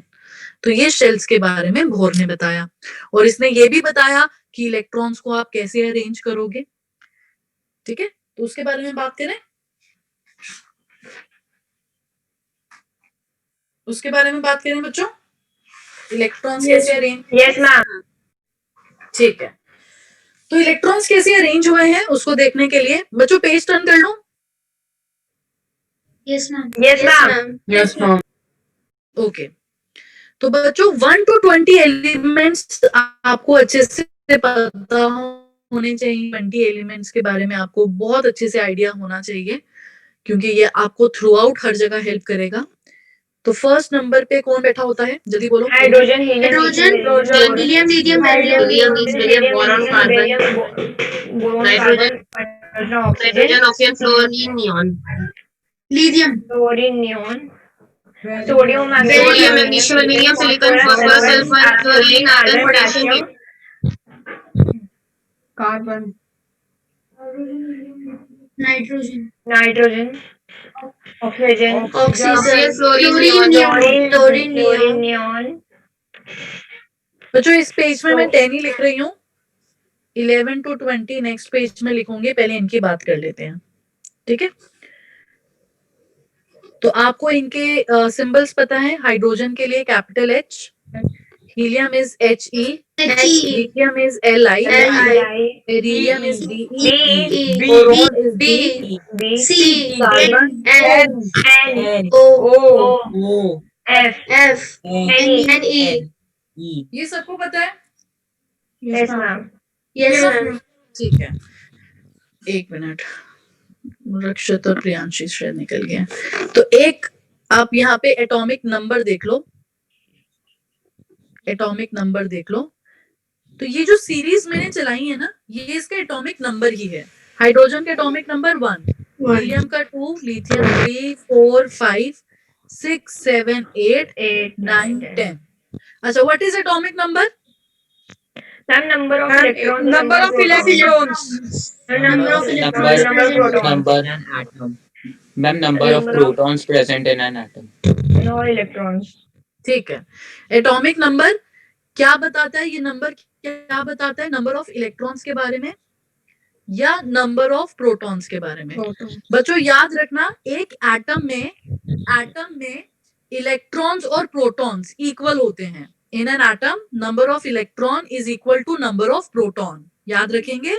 तो ये शेल्स के बारे में बोर ने बताया, और इसने ये भी बताया कि इलेक्ट्रॉन्स को आप कैसे अरेंज करोगे। ठीक है, तो उसके बारे में बात करें, बच्चों, इलेक्ट्रॉन्स कैसे अरेंज। Yes, ma'am. ठीक है, तो इलेक्ट्रॉन्स कैसे अरेंज हुए हैं उसको देखने के लिए बच्चों पेज टर्न कर लो। Yes, ma'am. Yes, ma'am. Yes, ma'am. Okay, तो बच्चों 1 to 20 एलिमेंट्स आपको अच्छे से पता होने चाहिए। 20 एलिमेंट्स के बारे में आपको बहुत अच्छे से आइडिया होना चाहिए क्योंकि ये आपको थ्रू आउट हर जगह हेल्प करेगा। तो फर्स्ट नंबर पे कौन बैठा होता है, जल्दी बोलो। Hydrogen, hydrogen, helium, lithium, Helium, beryllium, helium, boron, carbon, nitrogen, nitrogen, oxygen, fluorine, neon. Lithium, chlorine, neon, sodium, Sodium, magnesium, aluminium, silicon, phosphorus, sulfur, chlorine, argon, potassium, carbon, nitrogen, nitrogen, oxygen, oxygen, fluorine, fluorine, neon. Neon, chlorine, chlorine, neon, neon, बच्चों इस पेज में मैं 10 ही लिख रही हूँ, 11 to 20 नेक्स्ट पेज में लिखूंगी, पहले इनकी बात कर लेते हैं, ठीक है। तो आपको इनके सिंबल्स पता है, हाइड्रोजन के लिए capital H, helium is HE, lithium is LI, beryllium is DE, boron is B, C, carbon N, O, F, N, E. ये सबको पता है, यस मैम, Yes, ma'am. ठीक है। एक मिनट, रक्षित और प्रियांशी शायद निकल गए। तो एक आप यहाँ पे एटॉमिक नंबर देख लो, एटॉमिक नंबर देख लो। तो ये जो सीरीज मैंने चलाई है ना, ये इसका एटॉमिक नंबर ही है। हाइड्रोजन का एटॉमिक नंबर 1, हीलियम का 2, लिथियम 3, 4, 5, 6, 7, 8, 9, 10। अच्छा, what is atomic number? Ma'am number of electrons, number of electrons, number of Number- number of protons number in an atom. Ma'am, number of Number of- protons present in an atom. and all electrons. ठीक है, एटॉमिक नंबर क्या बताता है? ये नंबर क्या बताता है? नंबर ऑफ इलेक्ट्रॉन्स के बारे में या नंबर ऑफ प्रोटॉन्स के बारे में? बच्चों याद रखना, एक एटम में इलेक्ट्रॉन्स और प्रोटॉन्स इक्वल होते हैं। In an atom number of electron is equal to number of proton. याद रखेंगे,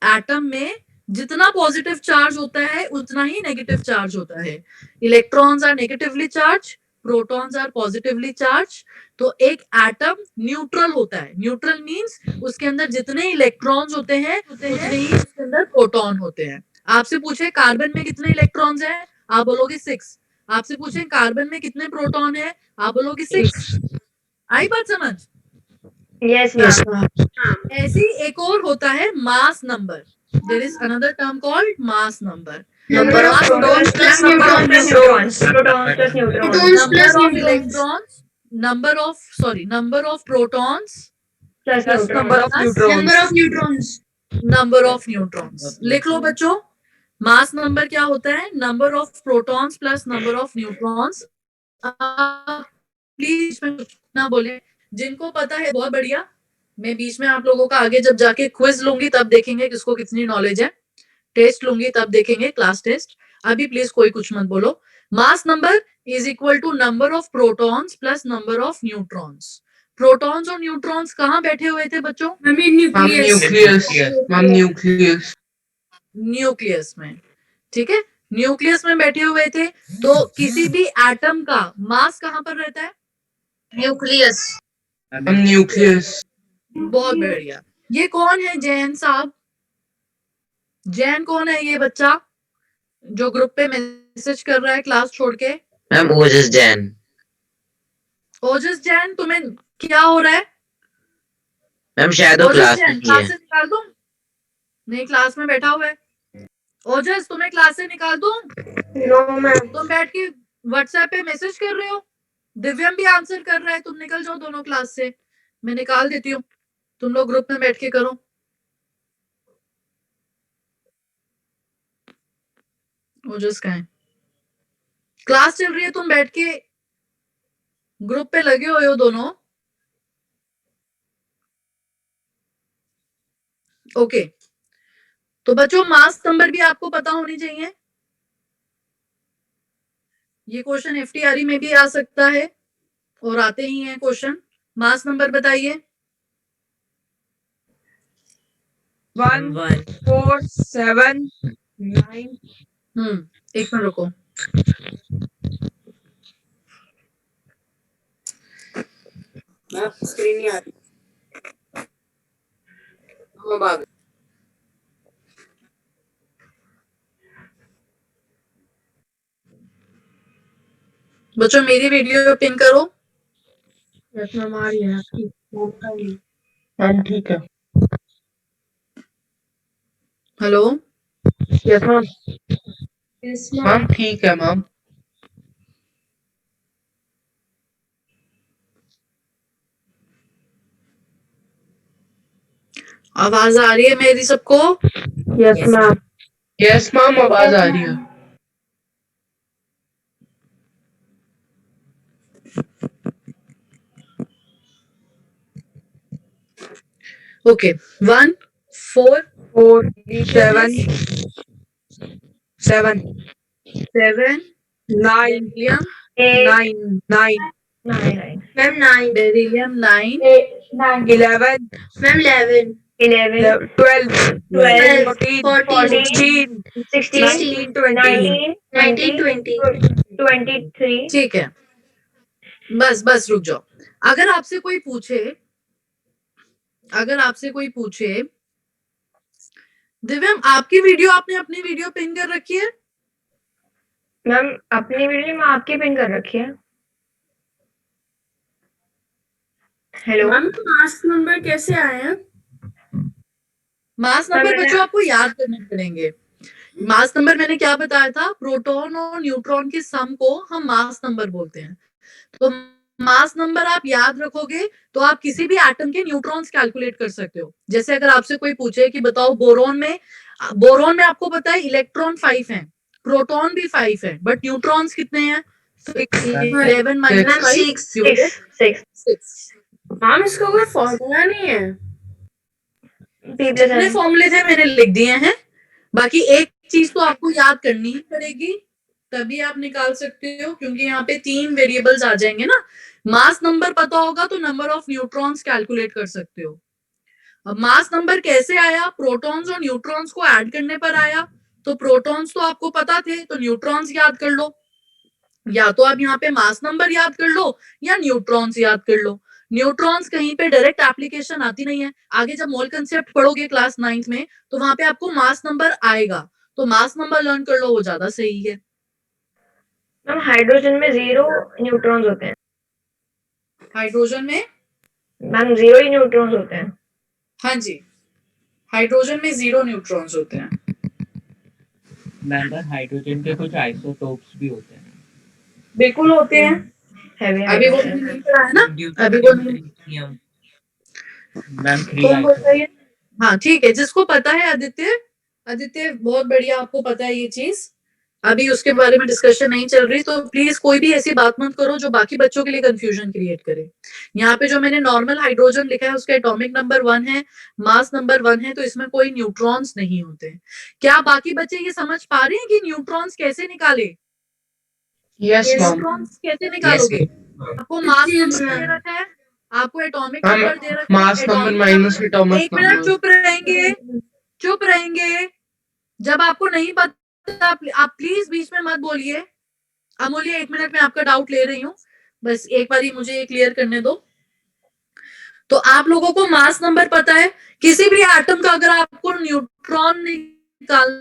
एटम में जितना पॉजिटिव चार्ज होता है उतना ही नेगेटिव चार्ज होता है। Electrons are negatively charge, protons are positively charge. तो एक एटम न्यूट्रल होता है। न्यूट्रल मींस उसके अंदर जितने इलेक्ट्रॉन्स होते हैं उतने ही उसके अंदर प्रोटॉन होते हैं। आपसे पूछे कार्बन में कितने इलेक्ट्रॉन्स हैं, आप बोलोगे 6। आपसे पूछे कार्बन में कितने प्रोटॉन है, आप बोलोगे 6। आई बात समझ? Yes ma'am. ऐसी एक और होता है mass number. There is another term called mass number. Number of protons plus neutrons. Protons plus neutrons. Protons plus Number of neutrons. electrons, number of protons Plus neutrons. number of neutrons, Number of neutrons. number of neutrons। लिख लो बच्चों, मास नंबर क्या होता है? Number of protons plus number of neutrons. Please में कुछ ना बोले, जिनको पता है बहुत बढ़िया। मैं बीच में आप लोगों का आगे जब जाके क्विज लूंगी तब देखेंगे किसको कितनी नॉलेज है। टेस्ट लूंगी तब देखेंगे, क्लास टेस्ट। अभी प्लीज कोई कुछ मत बोलो। Mass number is equal to number of protons plus number of neutrons. Protons और न्यूट्रॉन्स कहाँ बैठे हुए थे बच्चों? न्यूक्लियस में, ठीक है, न्यूक्लियस में बैठे हुए थे। तो किसी भी एटम का मास कहाँ पर रहता है? Nucleus. बहुत बढ़िया। ये कौन है जैन साहब? जैन कौन है ये बच्चा जो ग्रुप पे मैसेज कर रहा है क्लास छोड़ के? Ma'am, Ojas Jain. ओजस जैन, तुम्हें क्या हो रहा है? Ma'am, shadow ओजस class जैन, में क्लास है. से निकाल दूं? नहीं, क्लास में बैठा हुआ है। ओजस, तुम्हें क्लास से निकाल दूं? No ma'am. तुम बैठ के व्हाट्सएप पे मैसेज कर रहे हो। दिव्यम भी आंसर कर रहा है। तुम निकल जाओ दोनों क्लास से, मैं निकाल देती हूँ। तुम लोग ग्रुप में बैठ के करो। ओजस कहाँ है? क्लास चल रही है, तुम बैठ के ग्रुप पे लगे हुए हो दोनों। ओके, तो बच्चों मास नंबर भी आपको पता होनी चाहिए। ये क्वेश्चन एफटीआरई में भी आ सकता है और आते ही हैं क्वेश्चन। मास नंबर बताइए। 1, 4, 7, 9, एक मिनट रुको। स्क्रीन नहीं आ रही। हम भाग बच्चों मेरी वीडियो पिन करो। यस मैम आ रही है आपकी मैम ठीक है। Hello yes ma'am. Yes ma'am ठीक है मैम। आवाज आ रही है मेरी सबको? यस मैम यस मैम आवाज आ रही है। Okay 1 4 4 7 7 7 9 beryllium 9 ma'am 9 beryllium 9 11 ma'am 11 12 12 14 14 16 16 19 19 20 23 ठीक है, बस रुक जाओ। अगर आपसे कोई पूछे दिव्यम आपकी वीडियो आपने अपनी वीडियो पिन कर रखी है? मैम अपनी वीडियो में आपकी पिन कर रखी है। हेलो मैम मास्क नंबर कैसे आया? मास मैम नंबर मैंने बच्चों आपको याद करने पड़ेंगे। मास नंबर मैंने क्या बताया था? प्रोटॉन और न्यूट्रॉन के सम को हम मास नंबर बोलते हैं। तो मास नंबर आप याद रखोगे तो आप किसी भी एटम के न्यूट्रॉन्स कैलकुलेट कर सकते हो। जैसे अगर आपसे कोई पूछे कि बताओ बोरोन में आपको पता है इलेक्ट्रॉन 5 हैं, प्रोटॉन भी 5 है, बट न्यूट्रॉन्स कितने हैं? 11 मैम - 5 6 6। मैम इसका कोई फॉर्मूला नहीं है? जितने फॉर्मूले थे मैंने लिख दिए हैं। बाकी एक चीज तो आपको याद करनी ही पड़ेगी, तभी आप निकाल सकते हो, क्योंकि यहाँ पे 3 वेरिएबल्स आ जाएंगे ना। मास नंबर पता होगा तो नंबर ऑफ न्यूट्रॉन्स कैलकुलेट कर सकते हो। अब मास नंबर कैसे आया? प्रोटॉन्स और न्यूट्रॉन्स को ऐड करने पर आया। तो प्रोटॉन्स तो आपको पता थे, तो न्यूट्रॉन्स याद कर लो। या तो आप यहाँ पे मास नंबर याद कर लो या न्यूट्रॉन्स याद कर लो। न्यूट्रॉन्स कहीं पे डायरेक्ट एप्लीकेशन आती नहीं है। आगे जब मोल कंसेप्ट पढ़ोगे क्लास 9th में, तो वहां पे आपको मास नंबर आएगा, तो मास नंबर लर्न कर लो, वो ज्यादा सही है। मैम हाइड्रोजन में 0 न्यूट्रॉन्स होते हैं। हाइड्रोजन में मैम 0 ही न्यूट्रॉन्स होते हैं। हाँ जी, हाइड्रोजन में 0 न्यूट्रॉन्स होते हैं। मैम पर हाइड्रोजन के कुछ आइसोटोप्स भी होते हैं। बिल्कुल होते हैं। हैवी अभी वो हाइड्रोजन नहीं पढ़ा है ना, अभी वो नहीं। मैम 3 कौन बोलता है ये? हाँ ठीक है, जिसको पता है आदित्य बहुत बढ़िया, आपको पता है ये चीज। अभी उसके बारे में डिस्कशन नहीं चल रही, तो प्लीज कोई भी ऐसी बात मत करो जो बाकी बच्चों के लिए कंफ्यूजन क्रिएट करे। यहाँ पे जो मैंने नॉर्मल हाइड्रोजन लिखा है उसका एटॉमिक नंबर 1 है, मास नंबर 1 है, तो इसमें कोई न्यूट्रॉन्स नहीं होते। क्या बाकी बच्चे ये समझ पा रहे हैं कि न्यूट्रॉन्स कैसे निकाले? Yes ma'am. न्यूट्रॉन्स कैसे निकालोगे? आपको मास नंबर दे रखा है, आपको एटॉमिक मैम नंबर दे रखा है। Mass number atomic minus atomic एक मिनट नंबर। चुप रहेंगे। जब आपको नहीं पता आप प्लीज बीच में मत बोलिए। अमूल्य 1 मिनट में आपका डाउट ले रही हूँ, बस एक बारी मुझे ये क्लियर करने दो। तो आप लोगों को मास नंबर पता है, किसी भी एटम का अगर आपको न्यूट्रॉन निकाल,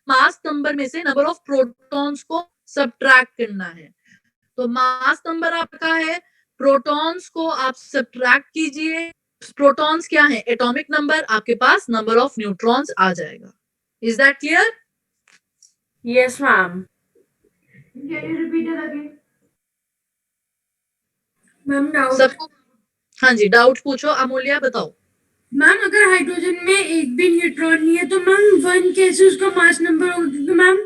मास नंबर में से नंबर ऑफ प्रोटॉन्स को सब्ट्रैक्ट करना है। तो मास नंबर आपका है, प्रोटॉन्स को आप सब्ट्रैक्ट कीजिए। प्रोटॉन्स क्या है? एटॉमिक नंबर, आपके पास नंबर ऑफ न्यूट्रॉन्स आ जाएगा। Is that clear? Yes ma'am. Ma'am doubt. सबको हाँ जी, डाउट पूछो। अमूल्य बताओ। मैम अगर हाइड्रोजन में एक भी न्यूट्रॉन नहीं है तो मैम 1 कैसे उसका मास नंबर होगा? क्योंकि मैम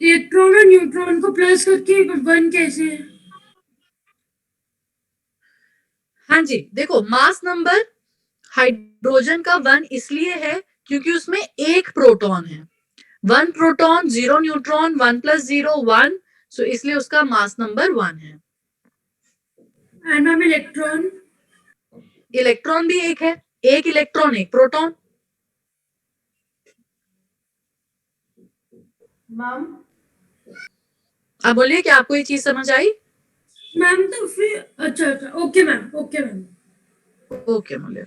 इलेक्ट्रॉन और न्यूट्रॉन को प्लस करके 1 कैसे? हाँ जी, देखो मास नंबर हाइड्रोजन का 1 इसलिए है क्योंकि उसमें एक प्रोटॉन है। 1 प्रोटॉन 0 न्यूट्रॉन, 1 + 0 1, सो इसलिए उसका मास नंबर 1 है। And ma'am electron? इलेक्ट्रॉन भी एक है, एक इलेक्ट्रॉन एक प्रोटॉन। मैम अब बोलिए कि आपको ये चीज समझ आई? मैम तो फिर अच्छा ओके मैम ओके अमूल्य।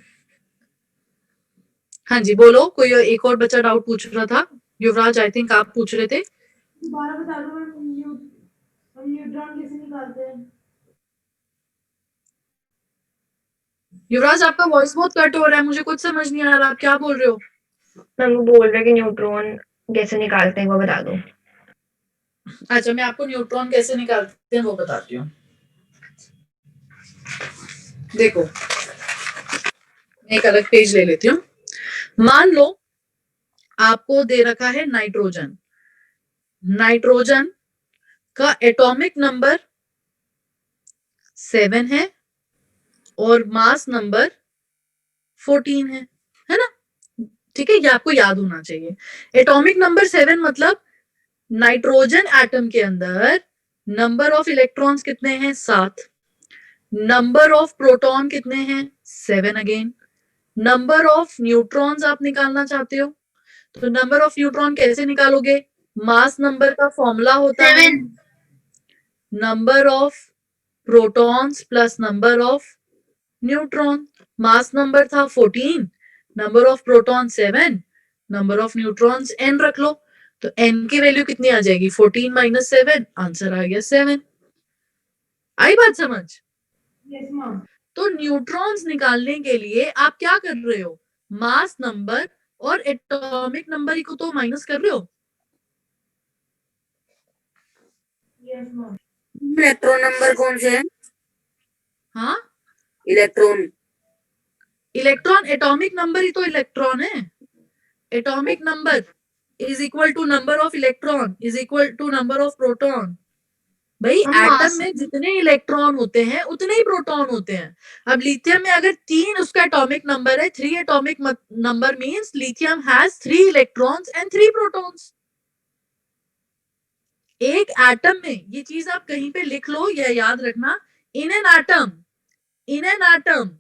हाँ जी बोलो, कोई एक और बच्चा डाउट पूछ रहा था। युवराज आई थिंक आप पूछ रहे थे। दोबारा बता दो मैम, हम न्यूट्रॉन कैसे निकालते हैं? युवराज, आपका वॉइस बहुत कट हो रहा है, मुझे कुछ समझ नहीं आ रहा, आप क्या बोल रहे हो? मैम वो बोल रहे हैं कि न्यूट्रॉन कैसे निकालते हैं वो बता दो। अच्छा, मैं आपको न्यूट्रॉन कैसे निकालते हैं वो बताती हूँ। देखो, एक अलग पेज ले लेती हूँ। मान लो आपको दे रखा है नाइट्रोजन। नाइट्रोजन का एटॉमिक नंबर 7 है और मास नंबर 14 है ना? ठीक है, ये आपको याद होना चाहिए। एटॉमिक नंबर 7 मतलब नाइट्रोजन एटम के अंदर नंबर ऑफ इलेक्ट्रॉन्स कितने हैं? 7। नंबर ऑफ प्रोटॉन कितने हैं? 7 अगेन। नंबर ऑफ न्यूट्रॉन्स आप निकालना चाहते हो, तो नंबर ऑफ न्यूट्रॉन कैसे निकालोगे? मास नंबर का फॉर्मूला होता है number of protons plus number of neutron. Mass number था 14, number of proton 7, number of neutrons n रख लो, तो n की वैल्यू कितनी आ जाएगी? 14 माइनस 7, आंसर आ गया 7। आई बात समझ? Yes ma'am. तो न्यूट्रॉन्स निकालने के लिए आप क्या कर रहे हो? मास नंबर और एटॉमिक नंबर को तो माइनस कर रहे हो। Yes ma'am. इलेक्ट्रॉन नंबर कौन से है? हाँ, इलेक्ट्रॉन इलेक्ट्रॉन एटॉमिक नंबर ही तो इलेक्ट्रॉन है। Atomic number is equal to number of electron is equal to number of proton. भाई एटम में जितने इलेक्ट्रॉन होते हैं उतने ही प्रोटॉन होते हैं। अब लिथियम में अगर 3 उसका एटॉमिक नंबर है, 3 atomic number means lithium has 3 electrons and 3 protons. एक एटम में, ये चीज आप कहीं पे लिख लो या याद रखना, in an atom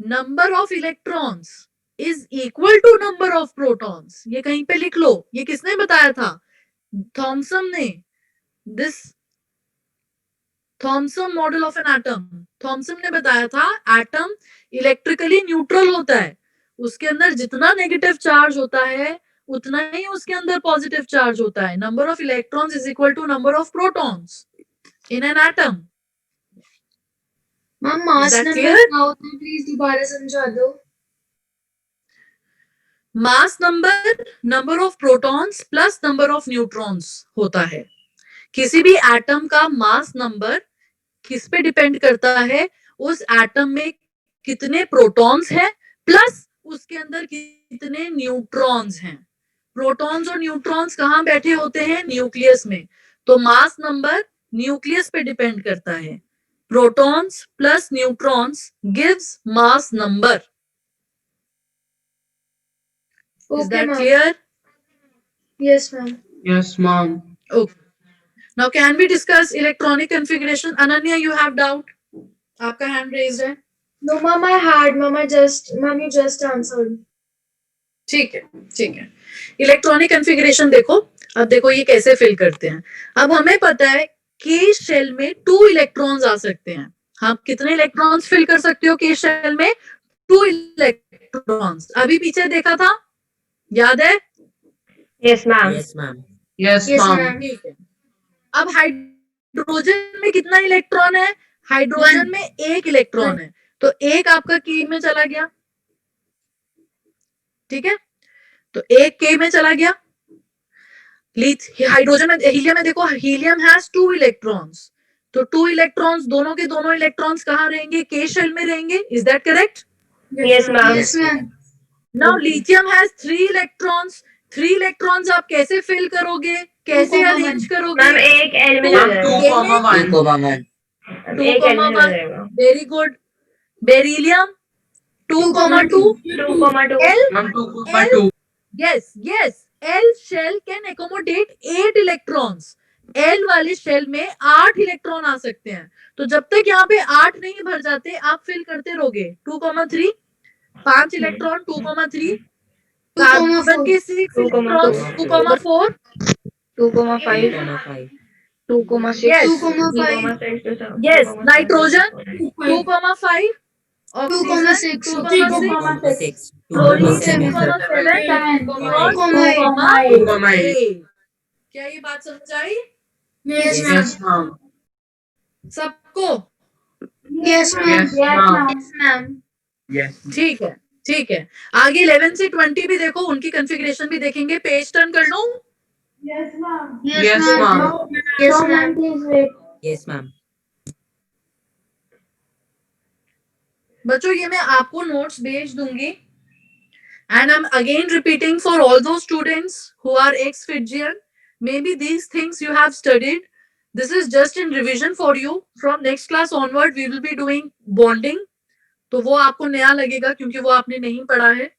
number of electrons is equal to number of protons. ये कहीं पे लिख लो। ये किसने बताया था? थॉमसन ने। This Thomson model of an atom, Thomson ने बताया था एटम इलेक्ट्रिकली न्यूट्रल होता है। उसके अंदर जितना नेगेटिव चार्ज होता है उतना ही उसके अंदर पॉजिटिव चार्ज होता है। Number of electrons is equal to number of protons in an atom. Ma'am mass that number clear? क्या होता है, प्लीज दोबारा समझा दो। Mass number number of protons plus number of neutrons होता है। किसी भी एटम का मास नंबर किस पे डिपेंड करता है? उस एटम में कितने प्रोटॉन्स हैं प्लस उसके अंदर कितने न्यूट्रॉन्स हैं। प्रोटॉन्स और न्यूट्रॉन्स कहाँ बैठे होते हैं? न्यूक्लियस में। तो मास नंबर न्यूक्लियस पे डिपेंड करता है। Protons plus neutrons gives mass number. Is okay that ma'am. clear? Yes ma'am. Yes, ma'am. Okay. Now can we discuss electronic configuration? Ananya, you have doubt? आपका hand raised है। No ma'am I had, ma'am you just answered. ठीक है, ठीक है। इलेक्ट्रॉनिक कन्फिगरेशन देखो। अब देखो ये कैसे फिल करते हैं। अब हमें पता है के शेल में 2 इलेक्ट्रॉन्स आ सकते हैं। हम कितने इलेक्ट्रॉन्स फिल कर सकते हो के शेल में? 2 इलेक्ट्रॉन्स। अभी पीछे देखा था, याद है? Yes ma'am. Yes ma'am Yes, yes ma'am. Ma'am. ठीक है। अब हाइड्रोजन में कितना इलेक्ट्रॉन है? हाइड्रोजन में 1 इलेक्ट्रॉन है, तो 1 आपका के में चला गया। ठीक है, तो 1 के में चला गया। हाइड्रोजन में, हीलियम में देखो, हीलियम हैज 2 इलेक्ट्रॉन्स, तो 2 इलेक्ट्रॉन्स, दोनों के दोनों इलेक्ट्रॉन्स कहाँ रहेंगे? के शेल में रहेंगे। Is that correct? Yes ma'am. Yes ma'am. Now lithium has 3 electrons. 3 electrons आप कैसे फिल करोगे? कैसे अरेंज करोगे? मैम एक एलिमेंट हो Ma'am, जाएगा। 2, 1. 2, एक एलिमेंट हो 1। जाएगा। Very good. Beryllium 2, 2। 2,2। L, Ma'am, 2,2. yes, L shell can accommodate 8 electrons. L वाले शेल में 8 इलेक्ट्रॉन आ सकते हैं। तो जब तक यहाँ पे 8 नहीं भर जाते आप फिल करते रहोगे। 2,3, 5 इलेक्ट्रॉन 2,3। कार्बन के 6 electron 2,4। 2,5। 2,6। Yes, nitrogen 2,5, oxygen 2,6, chlorine 2,7, 2,8. क्या ये बात समझ आई Yes, Yes, ma'am. ma'am. सबको? Yes, ma'am. Yes, ma'am. Yes, ma'am. Yes. ठीक है, ठीक है। आगे 11 से 20 भी देखो, उनकी कॉन्फ़िगरेशन भी देखेंगे। पेज टर्न कर लूं? Yes, ma'am. Yes, ma'am. Yes, ma'am. Yes, ma'am. बच्चों ये मैं आपको नोट्स भेज दूंगी and I am again repeating for all those students who are ex physician maybe these things you have studied this is just in revision for you from next class onward we will be doing bonding तो वो आपको नया लगेगा क्योंकि वो आपने नहीं पढ़ा है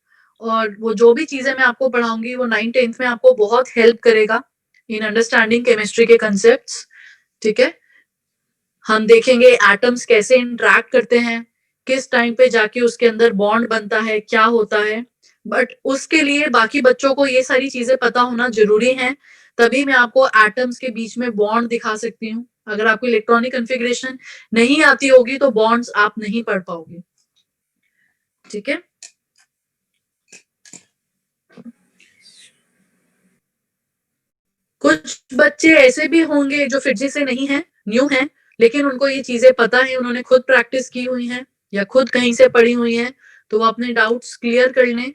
और वो जो भी चीजें मैं आपको पढ़ाऊंगी वो 9th-10th में आपको बहुत हेल्प करेगा इन अंडरस्टैंडिंग केमिस्ट्री के कंसेप्ट्स ठीक है हम देखेंगे एटम्स कैसे इंटरेक्ट करते हैं किस टाइम पे जाके उसके अंदर बॉन्ड बनता है क्या होता है बट उसके लिए बाकी बच्चों को ये सारी चीजें पता होना जरूरी है तभी मैं आपको एटम्स के बीच में बॉन्ड दिखा सकती हूँ अगर आपको इलेक्ट्रॉनिक कॉन्फ़िगरेशन नहीं आती होगी तो बॉन्ड्स आप नहीं पढ़ पाओगे ठीक है कुछ बच्चे ऐसे भी होंगे जो फिजी से नहीं है न्यू है लेकिन उनको ये चीजें पता है उन्होंने खुद प्रैक्टिस की हुई है या खुद कहीं से पढ़ी हुई है तो वो अपने डाउट्स क्लियर कर लें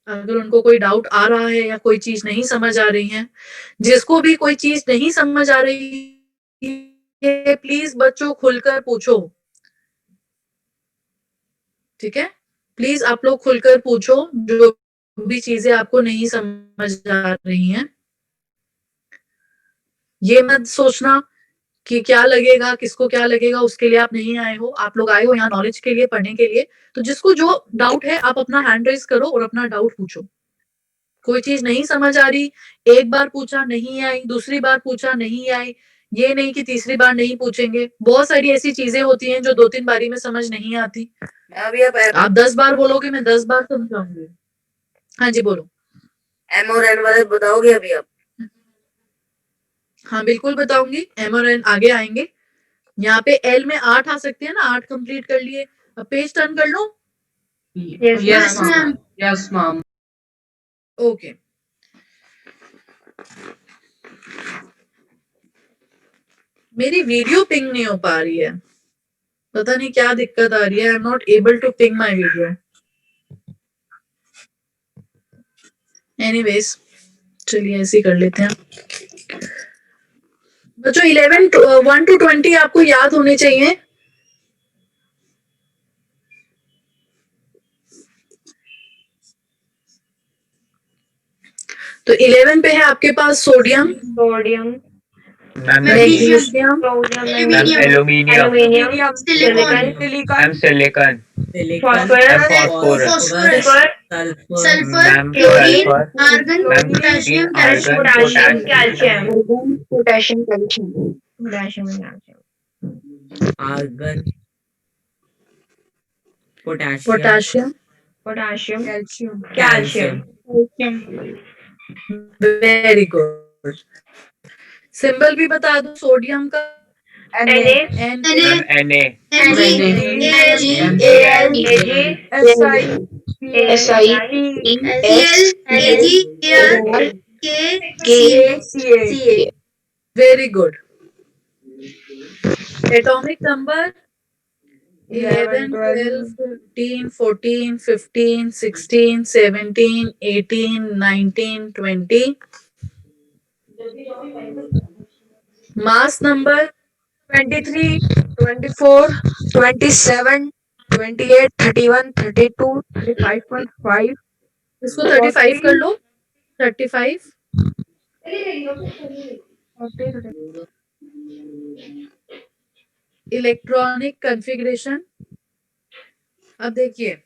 अगर उनको कोई डाउट आ रहा है या कोई चीज नहीं समझ आ रही है जिसको भी कोई चीज नहीं समझ आ रही है प्लीज बच्चों खुलकर पूछो ठीक है प्लीज आप लोग खुलकर पूछो जो भी चीजें आपको नहीं समझ आ रही हैं ये मत सोचना कि क्या लगेगा किसको क्या लगेगा उसके लिए आप नहीं आए हो आप लोग आए हो यहाँ नॉलेज के लिए पढ़ने के लिए तो जिसको जो डाउट है आप अपना हैंड रेज करो और अपना डाउट पूछो कोई चीज नहीं समझ आ रही एक बार पूछा नहीं आई दूसरी बार पूछा नहीं आई ये नहीं कि तीसरी बार नहीं पूछेंगे बहुत सारी ऐसी चीजें होती हैं जो 2-3 बारी में समझ नहीं आती अभी आप 10 बार बोलोगे मैं 10 बार समझाऊंगी हाँ जी बोलो एम और एन वाले बताओगे अभी आप हाँ बिल्कुल बताऊंगी एम और एन आगे आएंगे यहाँ पे एल में 8 आ सकते हैं ना 8 कंप्लीट कर लिए अब पेज टर्न कर लो Yes, ma'am. Yes, ma'am. Okay मेरी वीडियो पिंग नहीं हो पा रही है पता नहीं क्या दिक्कत आ रही है I am not able to ping my video anyways चलिए ऐसे ही कर लेते हैं बच्चों 1 to 20 आपको याद होने चाहिए तो 11 पे है आपके पास sodium magnesium Aluminium. Silicon. Silicon. Phosphorus. Sulfur. Ma'am, Chlorine. sulfur. Argon. Ma'am, Potassium. argon, Calcium. Argon, potassium, potassium calcium. Very good symbol भी बता दो सोडियम का Ma'am, Na. Very good atomic number 11 12 13 14 15 16 17 18 19 20 mass number 23, 24, 27, 28, 31, 32, 35.5. इसको 35 कर लो 35 इलेक्ट्रॉनिक कॉन्फ़िगरेशन अब देखिए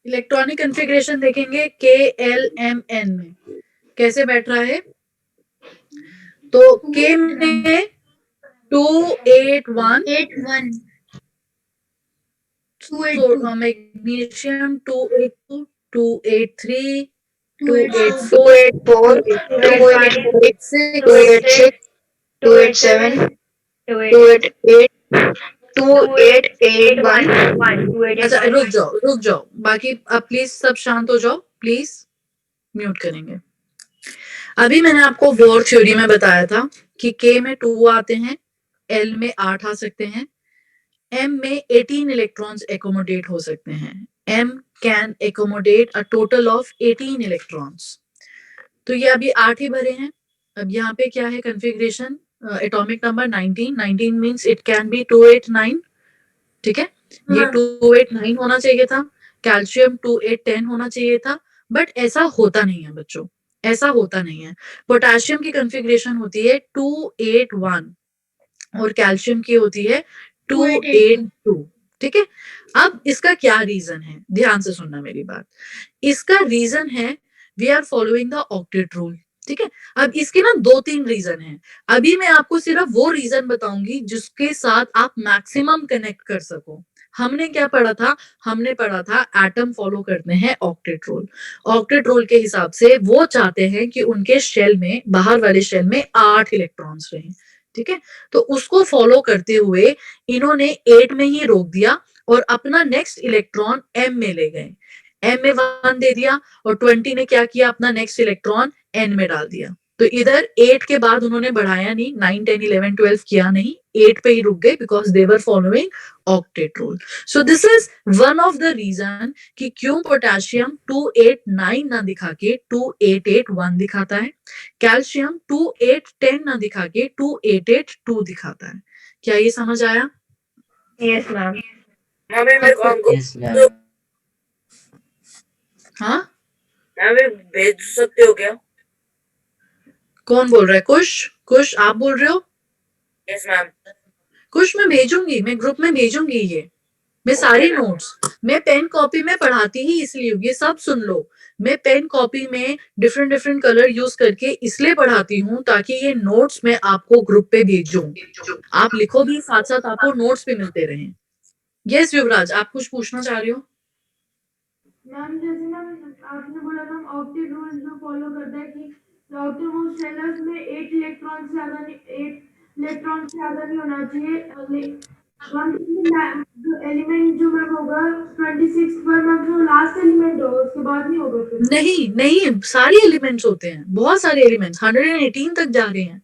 इलेक्ट्रॉनिक कॉन्फ़िगरेशन देखेंगे KLMN में कैसे बैठ रहा है तो K में 281 मैग्नीशियम 282 283 284 286 287, 288, 2881. अच्छा रुक जाओ बाकी अब प्लीज सब शांत हो जाओ प्लीज म्यूट करेंगे अभी मैंने आपको वॉर थ्योरी में बताया था कि K में 2 आते हैं, L में 8 आ सकते हैं, M में 18 इलेक्ट्रॉन्स एकोमोडेट हो सकते हैं. M can accommodate a total of 18 electrons. तो ये अभी 8 ही भरे हैं. अब यहाँ पे क्या है configuration? Atomic number 19. 19 means it can be 289. ठीक है, ये 289 होना चाहिए था. कैल्शियम 2810 होना चाहिए था, बट ऐसा होता नहीं है बच्चों, ऐसा होता नहीं है. पोटेशियम की कन्फिग्रेशन होती है 281 और कैल्शियम की होती है 282. ठीक है, अब इसका क्या रीजन है? ध्यान से सुनना मेरी बात. इसका रीजन है we are following the octet rule. ठीक है, अब इसके ना 2-3 रीजन है. अभी मैं आपको सिर्फ वो रीजन बताऊंगी जिसके साथ आप मैक्सिमम कनेक्ट कर सको. हमने क्या पढ़ा था? हमने पढ़ा था एटम फॉलो करते हैं ऑक्टेट रूल. ऑक्टेट रूल के हिसाब से वो चाहते हैं कि उनके शेल में, बाहर वाले शेल में 8 इलेक्ट्रॉन्स रहें. ठीक है, तो उसको फॉलो करते हुए इन्होंने 8 में ही रोक दिया और अपना नेक्स्ट इलेक्ट्रॉन M में ले गए. M में 1 दे दिया और 20 ने क्या किया? अपना नेक्स्ट इलेक्ट्रॉन N में डाल दिया. तो इधर 8 के बाद उन्होंने बढ़ाया नहीं, 9, 10, 11, 12 किया नहीं, 8 पे ही रुक गए because they were following octet rule. So this is one of the reason कि क्यों पोटेशियम 289 ना दिखा के 2881 दिखाता है, कैल्शियम 2810 ना दिखा के 2882 दिखाता है. क्या ये समझ आया? Yes, ma'am. मैम मेरे को हमको Yes, ma'am. हाँ, मैम भेज सकते हो क्या? कौन बोल रहा है? कुश, कुश आप बोल रहे हो? Yes ma'am. कुछ मैं भेजूंगी, मैं ग्रुप में भेजूंगी. ये मैं सारी नोट्स, मैं पेन कॉपी में पढ़ाती ही इसलिए, ये सब सुन लो, मैं पेन कॉपी में डिफरेंट डिफरेंट कलर यूज करके इसलिए पढ़ाती हूँ ताकि ये नोट्स मैं आपको ग्रुप पे भेजूं. आप लिखो भी, साथ साथ आपको नोट्स भी मिलते रहें. यस युवराज, आप कुछ पूछना चाह रहे हो? मैम जैसे ना आपने बोला था ऑक्टेट रूल जो फॉलो करता है कि आउटर मोस्ट शेल्स में 8 इलेक्ट्रॉन से ज्यादा नहीं, 8 इलेक्ट्रॉन से ज्यादा नहीं होना चाहिए. जो एलिमेंट जो मैम होगा 26 पर मैम जो लास्ट एलिमेंट होगा उसके बाद नहीं होगा फिर? नहीं नहीं, सारे एलिमेंट्स होते हैं, बहुत सारे एलिमेंट्स 118 तक जा रहे हैं.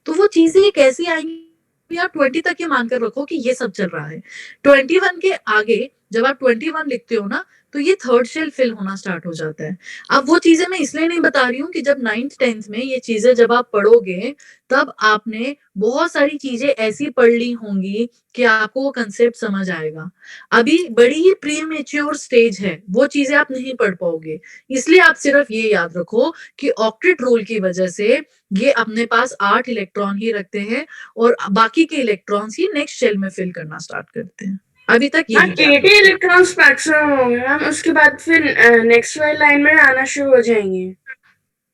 तो वो चीजें कैसी आएंगी? आप 20 तक ये मानकर रखो कि ये सब चल रहा है. 21 के आगे जब आप 21 लिखते हो ना, तो ये थर्ड शेल फिल होना स्टार्ट हो जाता है. अब वो चीजें मैं इसलिए नहीं बता रही हूँ कि जब 9th 10th में ये चीजें जब आप पढ़ोगे तब आपने बहुत सारी चीजें ऐसी पढ़ ली होंगी कि आपको वो कंसेप्ट समझ आएगा. अभी बड़ी ही प्रीमेच्योर स्टेज है, वो चीजें आप नहीं पढ़ पाओगे. इसलिए आप सिर्फ ये याद रखो कि ऑक्टेट रूल की वजह से ये अपने पास 8 इलेक्ट्रॉन ही रखते हैं और बाकी के इलेक्ट्रॉन्स ही नेक्स्ट शेल में फिल करना स्टार्ट करते हैं. अभी तक मैम यही 80 इलेक्ट्रॉन्स मैक्सिमम होंगे मैम, उसके बाद फिर नेक्स्ट वाली लाइन में आना शुरू हो जाएंगे.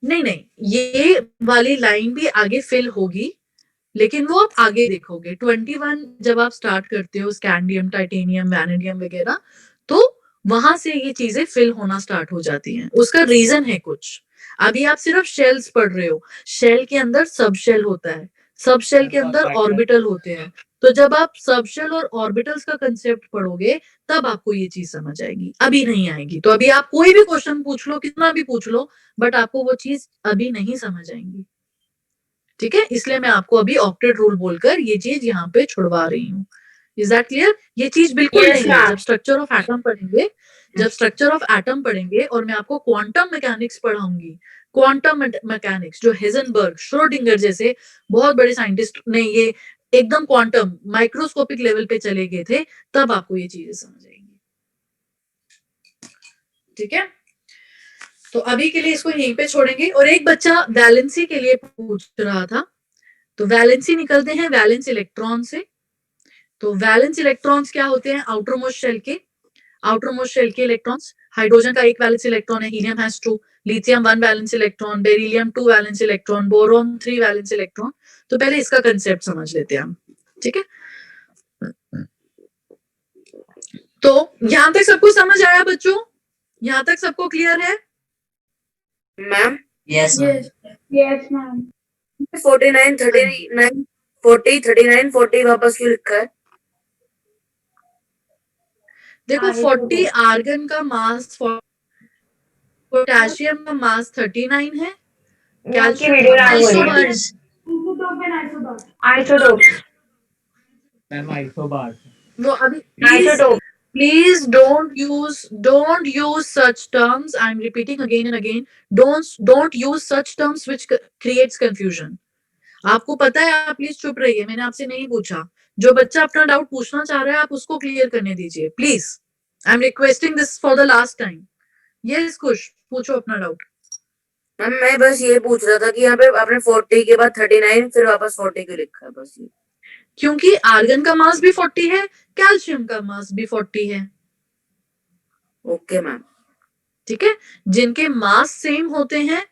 नहीं नहीं, ये वाली लाइन भी आगे फिल होगी, लेकिन वो आप आगे देखोगे. 21 जब आप स्टार्ट करते हो, स्कैंडियम, टाइटेनियम, वैनेडियम वगैरह, तो वहां से ये चीजें फिल होना स्टार्ट हो जाती हैं. उसका रीजन है कुछ. अभी आप सिर्फ शेल्स पढ़ रहे हो, शेल के अंदर सब शेल होता है, सब शेल के अंदर ऑर्बिटल होते हैं. तो जब आप सब शेल और ऑर्बिटल्स का कंसेप्ट पढ़ोगे तब आपको ये चीज समझ आएगी, अभी नहीं आएगी. तो अभी आप कोई भी क्वेश्चन पूछ लो, कितना भी पूछ लो, बट आपको वो चीज अभी नहीं समझ आएंगी. ठीक है, इसलिए मैं आपको अभी ऑक्टेट रूल बोलकर ये चीज यहाँ पे छुड़वा रही हूँ. Is that clear? ये चीज बिल्कुल Yes, नहीं है. ma'am. जब स्ट्रक्चर ऑफ एटम पढ़ेंगे, जब स्ट्रक्चर ऑफ एटम पढ़ेंगे और मैं आपको क्वांटम मैकेनिक्स पढ़ाऊंगी, क्वांटम मैकेनिक्स जो हेजनबर्ग, श्रोडिंगर जैसे बहुत बड़े साइंटिस्ट ने ये एकदम क्वांटम माइक्रोस्कोपिक लेवल पे चले गए थे, तब आपको ये चीजें समझ आएंगी. ठीक है, तो अभी के लिए इसको यहीं पे छोड़ेंगे. और एक बच्चा वैलेंसी के लिए पूछ रहा था, तो वैलेंसी निकलते हैं वैलेंस इलेक्ट्रॉन से. तो वैलेंस इलेक्ट्रॉन्स क्या होते हैं? आउटर मोस्ट शेल के, आउटर मोस्ट शेल के इलेक्ट्रॉन्स. हाइड्रोजन का 1 वैलेंस इलेक्ट्रॉन है, helium has 2, lithium 1 valence electron, beryllium 2 valence electron, boron 3 valence electron. तो पहले इसका कंसेप्ट समझ लेते हैं हम. ठीक है, तो यहां तक सबको समझ आया बच्चों? यहां तक सबको क्लियर है? Ma'am Yes, ma'am. Yes ma'am. 49 39 40 39 40 वापस क्यों लिखा है? देखो 40 आर्गन का मास, पोटेशियम का मास 39 है, की वीडियो रैंक हो रही है Isobars. Isotope and isobar. Isotopes ma'am isobars. वो अभी please isotope please don't use such terms. I'm repeating again and again. Don't use such terms which creates confusion. आपको पता है, आप प्लीज चुप रहिए, मैंने आपसे नहीं पूछा। जो बच्चा अपना डाउट पूछना चाह रहा है आप उसको क्लियर करने दीजिए please. I am requesting this for the last time. Yes Kush, पूछो अपना डाउट। मैम मैं बस ये पूछ रहा था कि यहाँ पे आपने 40 के बाद 39 फिर वापस 40 क्यों लिखा है, बस ये। क्योंकि आर्गन का मास भी 40 है, कैल्शियम का मास भी 40 है। Okay ma'am. ठीक है, जिनके मास सेम होते हैं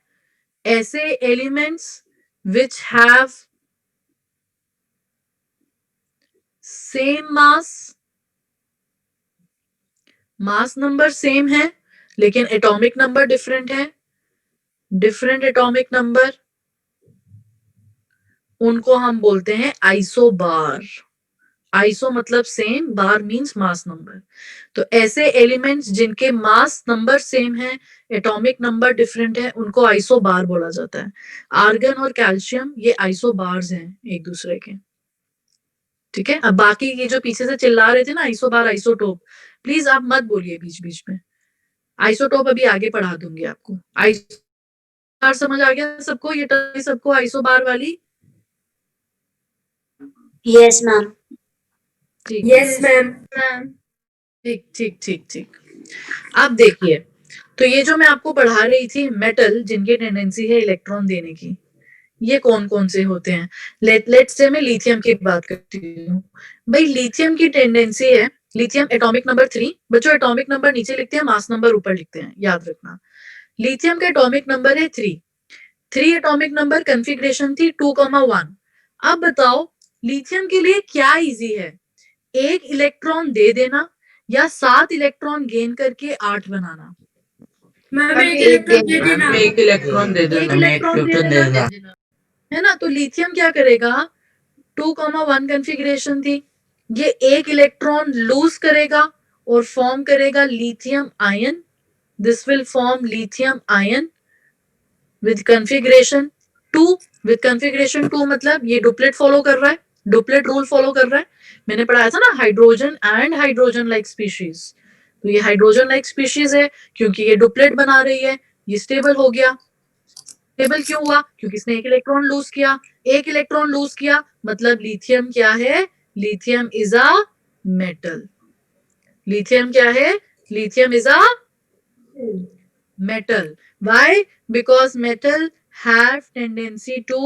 ऐसे elements which have same mass number same है लेकिन एटॉमिक नंबर डिफरेंट है, डिफरेंट एटॉमिक नंबर, उनको हम बोलते हैं आइसोबार। आइसो मतलब same, bar means mass number. तो ऐसे एलिमेंट्स जिनके मास नंबर सेम है, एटॉमिक नंबर डिफरेंट है, उनको आइसोबार बोला जाता है। आर्गन और कैल्शियम ये आइसोबार्स हैं एक दूसरे के। ठीक है, अब बाकी ये जो पीछे से चिल्ला रहे थे ना आइसोबार आइसोटोप, प्लीज आप मत बोलिए बीच बीच में। आइसोटोप अभी आगे पढ़ा दूंगी आपको। आइसोबार समझ आ गया सबको, ये टर्म सबको आइसोबार वाली? Yes, ma'am. ठीक यस मैम ठीक ठीक ठीक ठीक। अब देखिए, तो ये जो मैं आपको पढ़ा रही थी मेटल जिनकी टेंडेंसी है इलेक्ट्रॉन देने की, ये कौन कौन से होते हैं? लेट्स से मैं लिथियम की बात करती हूँ। भाई लिथियम की टेंडेंसी है, लिथियम एटॉमिक नंबर 3, बच्चों एटॉमिक नंबर नीचे लिखते हैं, मास नंबर ऊपर लिखते हैं, याद रखना। लिथियम का एटॉमिक नंबर है 3 एटॉमिक नंबर, कॉन्फ़िगरेशन थी 2,1। अब बताओ लिथियम के लिए क्या इजी है, एक इलेक्ट्रॉन दे देना या 7 इलेक्ट्रॉन गेन करके 8 बनाना? मैम एक इलेक्ट्रॉन दे देना एक इलेक्ट्रॉन दे एक देना। इलेक्ट्रॉन दे देना, है ना? तो लिथियम क्या करेगा, 2,1 कॉन्फ़िगरेशन थी, ये एक इलेक्ट्रॉन लूज करेगा और फॉर्म करेगा lithium ion. This will form lithium ion with configuration 2। With configuration 2 मतलब ये डुप्लेट फॉलो कर रहा है, डुप्लेट रूल फॉलो कर रहा है। मैंने पढ़ाया था ना hydrogen and hydrogen like species, तो ये हाइड्रोजन लाइक स्पीशीज है क्योंकि ये डुप्लेट बना रही है, ये स्टेबल हो गया। स्टेबल क्यों हुआ? क्योंकि इसने एक इलेक्ट्रॉन लूज किया, एक इलेक्ट्रॉन लूज किया मतलब लिथियम क्या है, lithium is a metal. Lithium क्या है, lithium is a metal. Why? Because metal have tendency to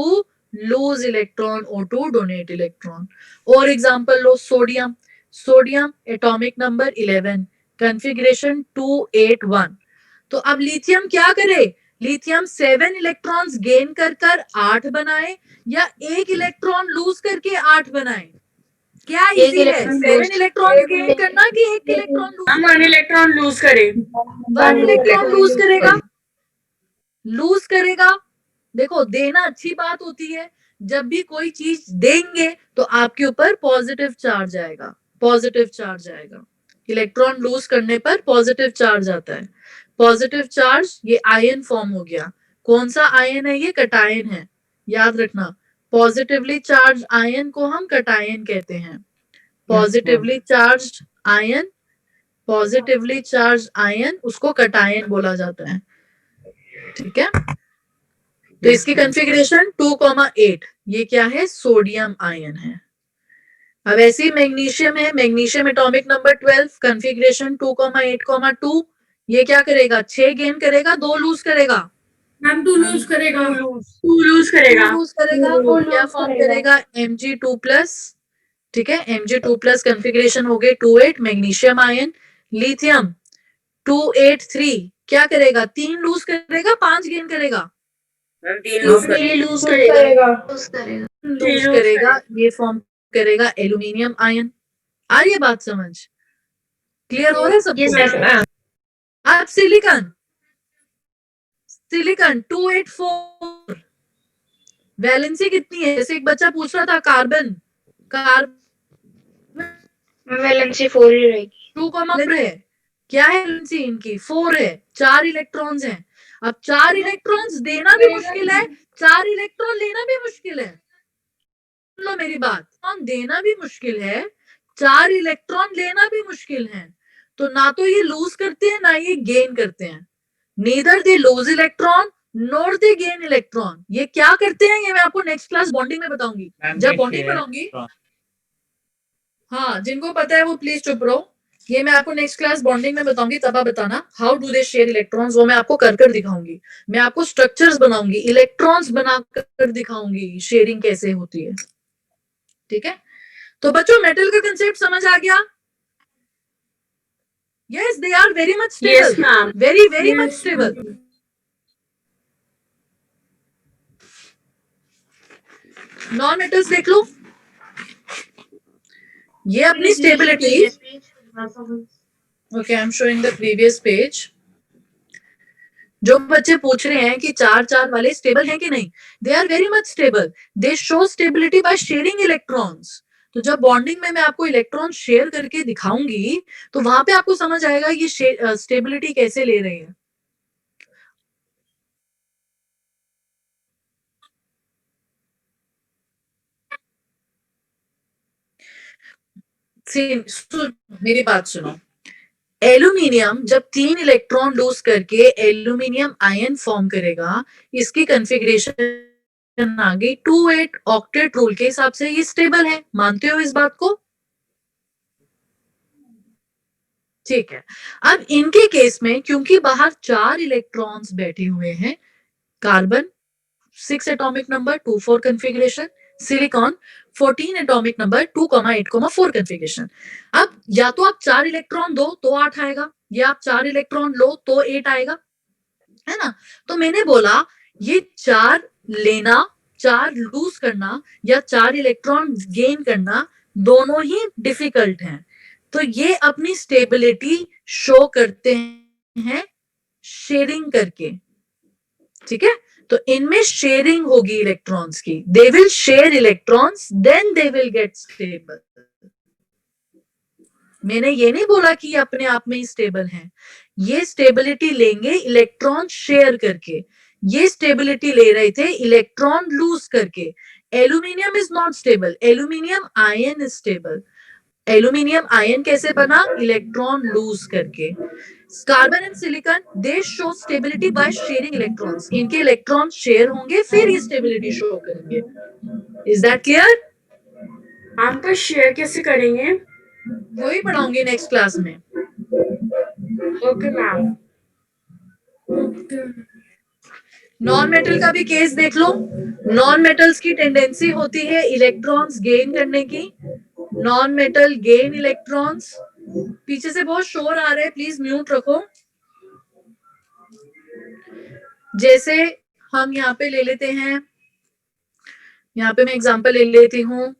lose electron or to donate electron. और example लो sodium, sodium atomic number 11, configuration 281। तो अब लिथियम क्या करे, लिथियम 7 इलेक्ट्रॉन्स गेन कर 8 बनाए या एक इलेक्ट्रॉन लूज करके 8 बनाए? क्या इजी है, 7 इलेक्ट्रॉन गेन करना कि एक इलेक्ट्रॉन लूज? हम 1 इलेक्ट्रॉन लूज करें 1 इलेक्ट्रॉन लूज करेगा, लूज करेगा। देखो देना अच्छी बात होती है, जब भी कोई चीज देंगे तो आपके ऊपर पॉजिटिव चार्ज आएगा, पॉजिटिव चार्ज आएगा। इलेक्ट्रॉन लूज करने पर पॉजिटिव चार्ज आता है, पॉजिटिव चार्ज, ये आयन फॉर्म हो गया। कौन सा आयन है ये? कटायन है, याद रखना। पॉजिटिवली चार्ज आयन को हम कटायन कहते हैं। Positively charge ion, positively charge ion उसको कटायन बोला जाता है। ठीक है, तो इसकी कॉन्फ़िगरेशन 2,8, ये क्या है, सोडियम आयन है। अब ऐसे ही मैग्नीशियम है, मैग्नीशियम एटॉमिक नंबर 12, कॉन्फ़िगरेशन 2,8,2, ये क्या करेगा, 6 गेन करेगा, 2 लूज करेगा। मैम 2 लूज करेगा 2 लूज करेगा लूज करेगा, क्या फॉर्म करेगा, Mg2+। ठीक है, Mg2+ कॉन्फ़िगरेशन हो गए 2,8, मैग्नीशियम आयन। लिथियम 2,8,3 क्या करेगा, 3 लूज करेगा, 5 गेन करेगा? मैम 3 लूज लूज करेगा लूज करेगा, ये फॉर्म करेगा एल्यूमिनियम आयन। आ रही है बात समझ, क्लियर हो रहा है सबको? Yes, ma'am. अब सिलिकॉन, सिलिकॉन 284, वैलेंसी कितनी है? जैसे एक बच्चा पूछ रहा था कार्बन, कार्बन वैलेंसी 4 ही रहेगी। 2, है, क्या है वैलेंसी इनकी? 4 है, 4 इलेक्ट्रॉन्स हैं। अब 4 इलेक्ट्रॉन्स देना भी मुश्किल है, 4 इलेक्ट्रॉन लेना भी मुश्किल है। सुन लो मेरी बात, देना भी मुश्किल है, 4 इलेक्ट्रॉन लेना भी मुश्किल है। तो ना तो ये लूज करते हैं ना ये गेन करते हैं। Neither they lose electron nor they gain electron. ये क्या करते हैं ये मैं आपको नेक्स्ट क्लास बॉन्डिंग में बताऊंगी। जब बॉन्डिंग पढ़ाऊंगी, हाँ जिनको पता है वो प्लीज चुप रहो। ये मैं आपको नेक्स्ट क्लास बॉन्डिंग में बताऊंगी, तब आप बताना how do they share electrons. वो मैं आपको कर दिखाऊंगी। मैं आपको स्ट्रक्चर्स बनाऊंगी, इलेक्ट्रॉन्स बनाकर दिखाऊंगी शेयरिंग कैसे होती है। ठीक है, तो बच्चों मेटल का कंसेप्ट समझ आ गया? Yes, they are very much stable. Yes, ma'am. Very much stable. Non metals देख लो, ये अपनी stability. Okay, I am showing the previous page. जो बच्चे पूछ रहे हैं कि 4 वाले स्टेबल हैं कि नहीं, they are very much stable. They show stability by sharing electrons. तो जब बॉन्डिंग में मैं आपको इलेक्ट्रॉन शेयर करके दिखाऊंगी तो वहां पे आपको समझ आएगा ये स्टेबिलिटी कैसे ले रहे हैं। मेरी बात सुनो, एल्यूमिनियम जब 3 इलेक्ट्रॉन लूज करके एल्यूमिनियम आयन फॉर्म करेगा, इसकी कॉन्फ़िगरेशन आ गई 2-8 ऑक्टेट रूल के हिसाब से ये स्टेबल है। मानते हो इस बात को? ठीक है, अब इनके केस में क्योंकि बाहर 4 इलेक्ट्रॉन्स बैठे हुए हैं, carbon 6 atomic number 2-4 configuration, silicon 14 atomic number 2,8,4 configuration. अब या तो आप 4 इलेक्ट्रॉन दो तो 8 आएगा, या आप 4 इलेक्ट्रॉन लो तो 8 आएगा, है ना? तो मैंने बोला ये 4 लेना, 4 लूज करना या 4 इलेक्ट्रॉन गेन करना दोनों ही डिफिकल्ट हैं। तो ये अपनी स्टेबिलिटी शो करते हैं शेयरिंग करके। ठीक है, तो इनमें शेयरिंग होगी इलेक्ट्रॉन्स की। They will share electrons then they will get stable. मैंने ये नहीं बोला कि ये अपने आप में ही स्टेबल हैं। ये स्टेबिलिटी लेंगे इलेक्ट्रॉन शेयर करके। ये स्टेबिलिटी ले रहे थे इलेक्ट्रॉन लूज करके। Aluminium is not stable, aluminium ion is stable. Aluminium ion कैसे बना? इलेक्ट्रॉन लूज करके। Carbon and silicon they show stability by sharing electrons. इनके इलेक्ट्रॉन शेयर होंगे फिर ये स्टेबिलिटी शो करेंगे। Is that clear? मैम तो शेयर कैसे करेंगे? वही पढ़ाऊंगी नेक्स्ट क्लास में। Okay ma'am. नॉन मेटल का भी केस देख लो। नॉन मेटल्स की टेंडेंसी होती है इलेक्ट्रॉन्स गेन करने की। Non metal gain electrons. पीछे से बहुत शोर आ रहा है, प्लीज म्यूट रखो। जैसे हम यहाँ पे ले लेते हैं, यहाँ पे मैं एग्जांपल ले लेती हूँ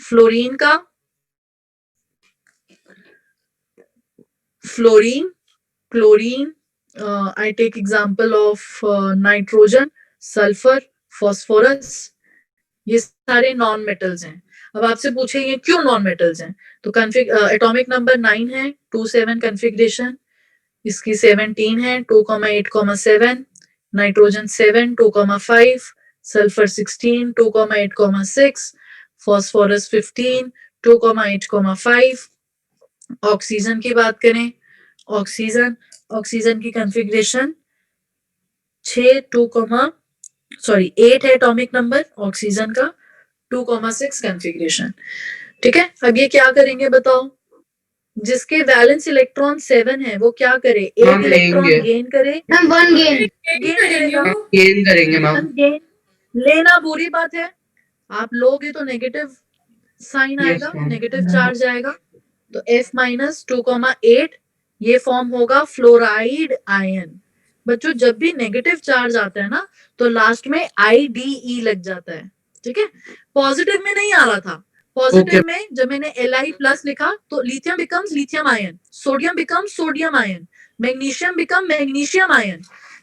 फ्लोरीन का। Fluorine, chlorine, I take example of nitrogen, sulphur, phosphorus. ये सारे नॉन मेटल्स हैं। अब आपसे पूछेंगे क्यों नॉन मेटल्स हैं, तो एटॉमिक नंबर 9 है, 2-7 कॉन्फ़िगरेशन। इसकी 17 है, 2,8,7, नाइट्रोजन 7, 2,5, सल्फर 16, 2,8,6, फॉस्फोरस 15, 2,8,5। ऑक्सीजन की बात करें, ऑक्सीजन की कॉन्फ़िगरेशन 8 है एटॉमिक नंबर ऑक्सीजन का, 2,6 कॉन्फ़िगरेशन। ठीक है, अब ये क्या करेंगे बताओ? जिसके वैलेंस इलेक्ट्रॉन 7 है वो क्या करे? 8 इलेक्ट्रॉन गेन करे। मैम 1 गेन करेगा, गेन करेंगे मैम। गेन लेना बुरी बात है। आप लोगे तो नेगेटिव साइन आएगा, नेगेटिव चार्ज आएगा। तो F माइनस 2,8 ये फॉर्म होगा फ्लोराइड आयन। बच्चों जब भी नेगेटिव चार्ज आता है ना तो लास्ट में IDE लग जाता है। ठीक है, पॉजिटिव में नहीं आ रहा था। पॉजिटिव में जब मैंने Li प्लस लिखा तो lithium becomes lithium ion, sodium becomes sodium ion, magnesium become magnesium ion.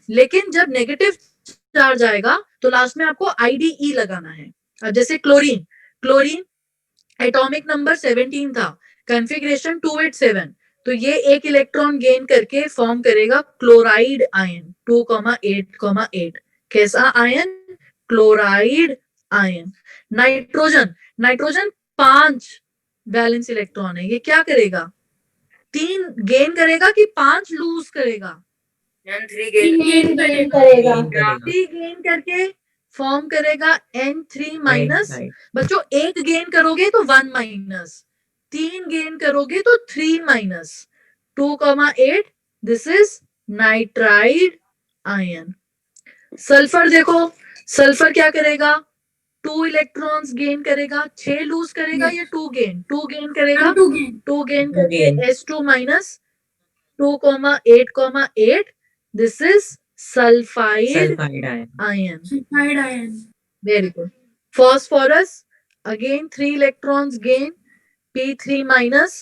लेकिन जब नेगेटिव चार्ज आएगा तो लास्ट में आपको IDE लगाना है। अब जैसे क्लोरीन एटॉमिक नंबर 17 था, कॉन्फ़िगरेशन 287, तो ये एक इलेक्ट्रॉन गेन करके फॉर्म करेगा क्लोराइड आयन 2,8,8। कैसा ion? Chloride ion. Nitrogen, nitrogen 5 valence electron है, ये क्या करेगा? 3 गेन करेगा कि 5 लूज करेगा? मैम 3 गेन गेन गेन करेगा। करेगा। 3 गेन करके फॉर्म करेगा N3 माइनस। Right. बच्चों एक गेन करोगे तो 1 माइनस, 3 गेन करोगे तो 3 minus, 2,8 this is nitride ion. Sulphur देखो, सल्फर क्या करेगा? 2 इलेक्ट्रॉन्स गेन करेगा, 6 लूज करेगा या 2 गेन? 2 गेन करेगा, 2 गेन करके Gain. S2 minus 2,8,8 this is sulphide Sulfide ion. Ion. Sulphide ion. Very good. Phosphorus, again 3 electrons gain, P3 minus,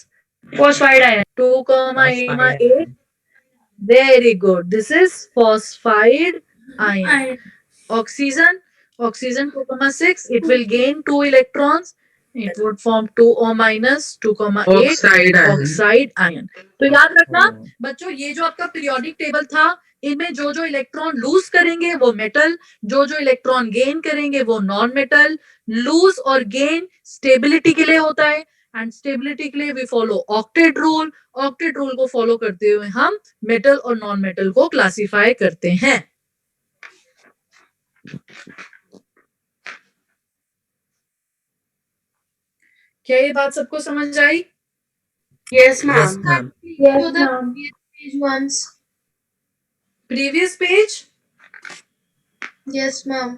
phosphide ion, 2,8. Very good. This is phosphide ion. Oxygen, oxygen 2,6, it will gain 2 electrons. It would form 2O minus, 2,8 oxide ion. तो याद रखना बच्चों, ये जो आपका पीरियोडिक टेबल था, इनमें जो जो इलेक्ट्रॉन लूज करेंगे वो मेटल, जो जो इलेक्ट्रॉन गेन करेंगे वो नॉन मेटल। लूज और गेन स्टेबिलिटी के लिए होता है, एंड स्टेबिलिटी के लिए we follow octet rule. Octet rule को फॉलो करते हुए हम मेटल और नॉन मेटल को क्लासिफाई करते हैं। क्या ये बात सबको समझ आई? Yes, Yes, ma'am. ma'am. Yes, ma'am. Page once. Previous page, Yes, ma'am.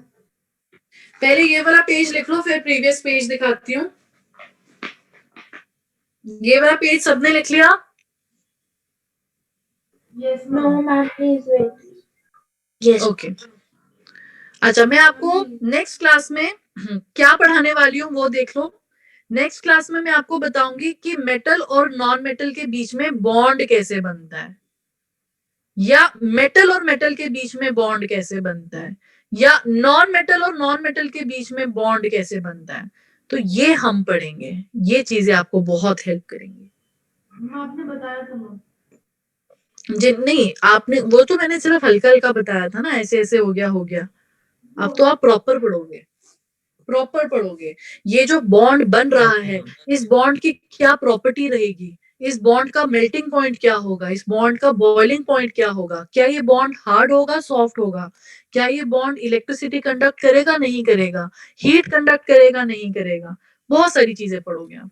पहले ये वाला पेज लिख लो, फिर प्रीवियस पेज दिखाती हूँ। ये वाला पेज सबने लिख लिया? Yes, No, ma'am. ma'am, please wait. Yes. Okay अच्छा, मैं आपको नेक्स्ट क्लास में क्या पढ़ाने वाली हूँ वो देख लो। नेक्स्ट क्लास में मैं आपको बताऊंगी कि मेटल और नॉन मेटल के बीच में बॉन्ड कैसे बनता है, या मेटल और मेटल के बीच में बॉन्ड कैसे बनता है, या नॉन मेटल और नॉन मेटल के बीच में बॉन्ड कैसे बनता है। तो ये हम पढ़ेंगे, ये चीजें आपको बहुत हेल्प करेंगी। आपने बताया था मैम। जी नहीं, आपने वो तो मैंने सिर्फ हल्का हल्का बताया था ना, ऐसे ऐसे हो गया हो गया। अब तो आप प्रॉपर पढ़ोगे, प्रॉपर पढ़ोगे। ये जो बॉन्ड बन रहा है, इस बॉन्ड की क्या प्रॉपर्टी रहेगी, इस बॉन्ड का मेल्टिंग पॉइंट क्या होगा, इस बॉन्ड का बॉइलिंग पॉइंट क्या होगा, क्या ये बॉन्ड हार्ड होगा सॉफ्ट होगा, क्या ये बॉन्ड इलेक्ट्रिसिटी कंडक्ट करेगा नहीं करेगा, हीट कंडक्ट करेगा नहीं करेगा, बहुत सारी चीजें पढ़ोगे आप।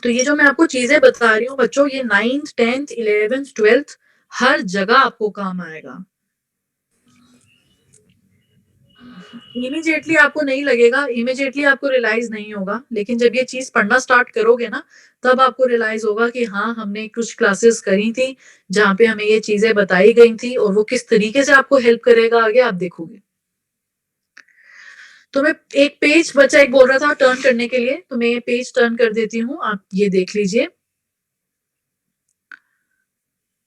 तो ये जो मैं आपको चीजें बता रही हूँ बच्चों, ये 9th 10th 11th 12th हर जगह आपको काम आएगा। इमीडिएटली आपको नहीं लगेगा, इमीडिएटली आपको रियलाइज नहीं होगा, लेकिन जब ये चीज पढ़ना स्टार्ट करोगे ना, तब आपको रियलाइज होगा कि हाँ, हमने कुछ क्लासेस करी थी जहाँ पे हमें ये चीजें बताई गई थी, और वो किस तरीके से आपको हेल्प करेगा आगे आप देखोगे। तो मैं एक पेज, बच्चा एक बोल रहा था टर्न करने के लिए, तो मैं ये पेज टर्न कर देती हूँ, आप ये देख लीजिए,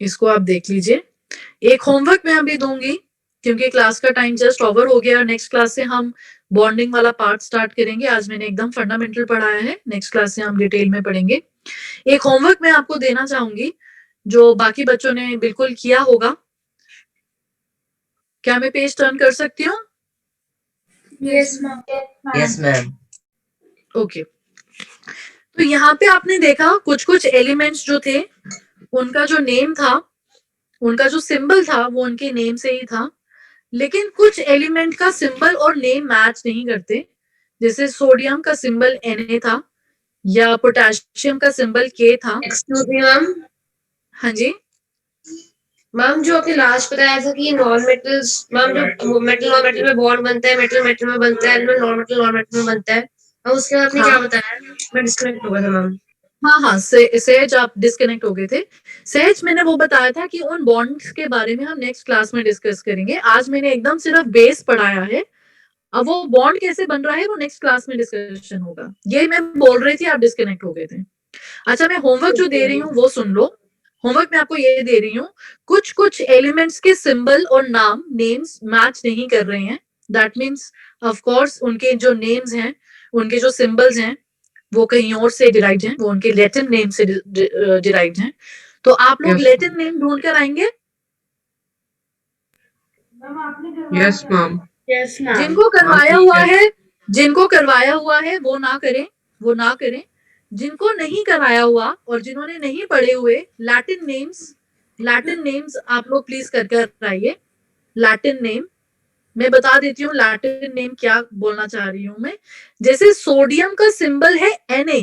इसको आप देख लीजिए। एक होमवर्क मैं अभी दूंगी क्योंकि क्लास का टाइम जस्ट ओवर हो गया। नेक्स्ट क्लास से हम बॉन्डिंग वाला पार्ट स्टार्ट करेंगे। आज मैंने एकदम फंडामेंटल पढ़ाया है, नेक्स्ट क्लास से हम डिटेल में पढ़ेंगे। एक होमवर्क मैं आपको देना चाहूंगी जो बाकी बच्चों ने बिल्कुल किया होगा। क्या मैं पेज टर्न कर सकती हूँ? Yes, ma'am. Yes, ma'am. Okay तो यहाँ पे आपने देखा कुछ कुछ एलिमेंट्स जो थे, उनका जो नेम था, उनका जो सिंबल था वो उनके नेम से ही था, लेकिन कुछ एलिमेंट का सिंबल और नेम मैच नहीं करते। जैसे सोडियम का सिंबल Na था, या पोटेशियम का सिंबल K था। Excuse me ma'am. हाँ जी, मैम जो आपने लास्ट बताया था कि नॉन मेटल्स, मैम जो मेटल नॉन मेटल में बॉन्ड बनता है, मेटल मेटल में बनता है, नॉन मेटल में बनता है, और उसके बाद आपने हाँ। क्या बताया? मैं डिस्कनेक्ट हो गया था मैम। हाँ हाँ, सहज आप डिस्कनेक्ट हो गए थे। सहज मैंने वो बताया था कि उन बॉन्ड्स के बारे में हम नेक्स्ट क्लास में डिस्कस करेंगे। आज मैंने एकदम सिर्फ बेस पढ़ाया है, अब वो बॉन्ड कैसे बन रहा है वो नेक्स्ट क्लास में डिस्कशन होगा। ये मैं बोल रही थी, आप डिस्कनेक्ट हो गए थे। अच्छा, मैं होमवर्क जो दे रही हूँ वो सुन लो। होमवर्क मैं आपको ये दे रही हूँ, कुछ कुछ एलिमेंट्स के सिंबल और नाम नेम्स मैच नहीं कर रहे हैं, दैट मीन्स ऑफ कोर्स उनके जो नेम्स हैं, उनके जो सिंबल्स हैं वो कहीं और से डिराइव्ड हैं, वो उनके लैटिन नेम से डिराइव्ड हैं। तो आप लोग Yes. लैटिन नेम ढूंढ कर आएंगे। मैम आपने करवाया Yes, क्या? ma'am. Yes ma'am. जिनको करवाया हुआ है, जिनको करवाया हुआ है वो ना करें, वो ना करें। जिनको नहीं कराया हुआ और जिन्होंने नहीं पढ़े हुए लैटिन नेम्स आप लोग प्लीज कर आइए। लैटिन नेम मैं बता देती हूँ, लैटिन नेम क्या बोलना चाह रही हूँ मैं। जैसे सोडियम का सिंबल है Na,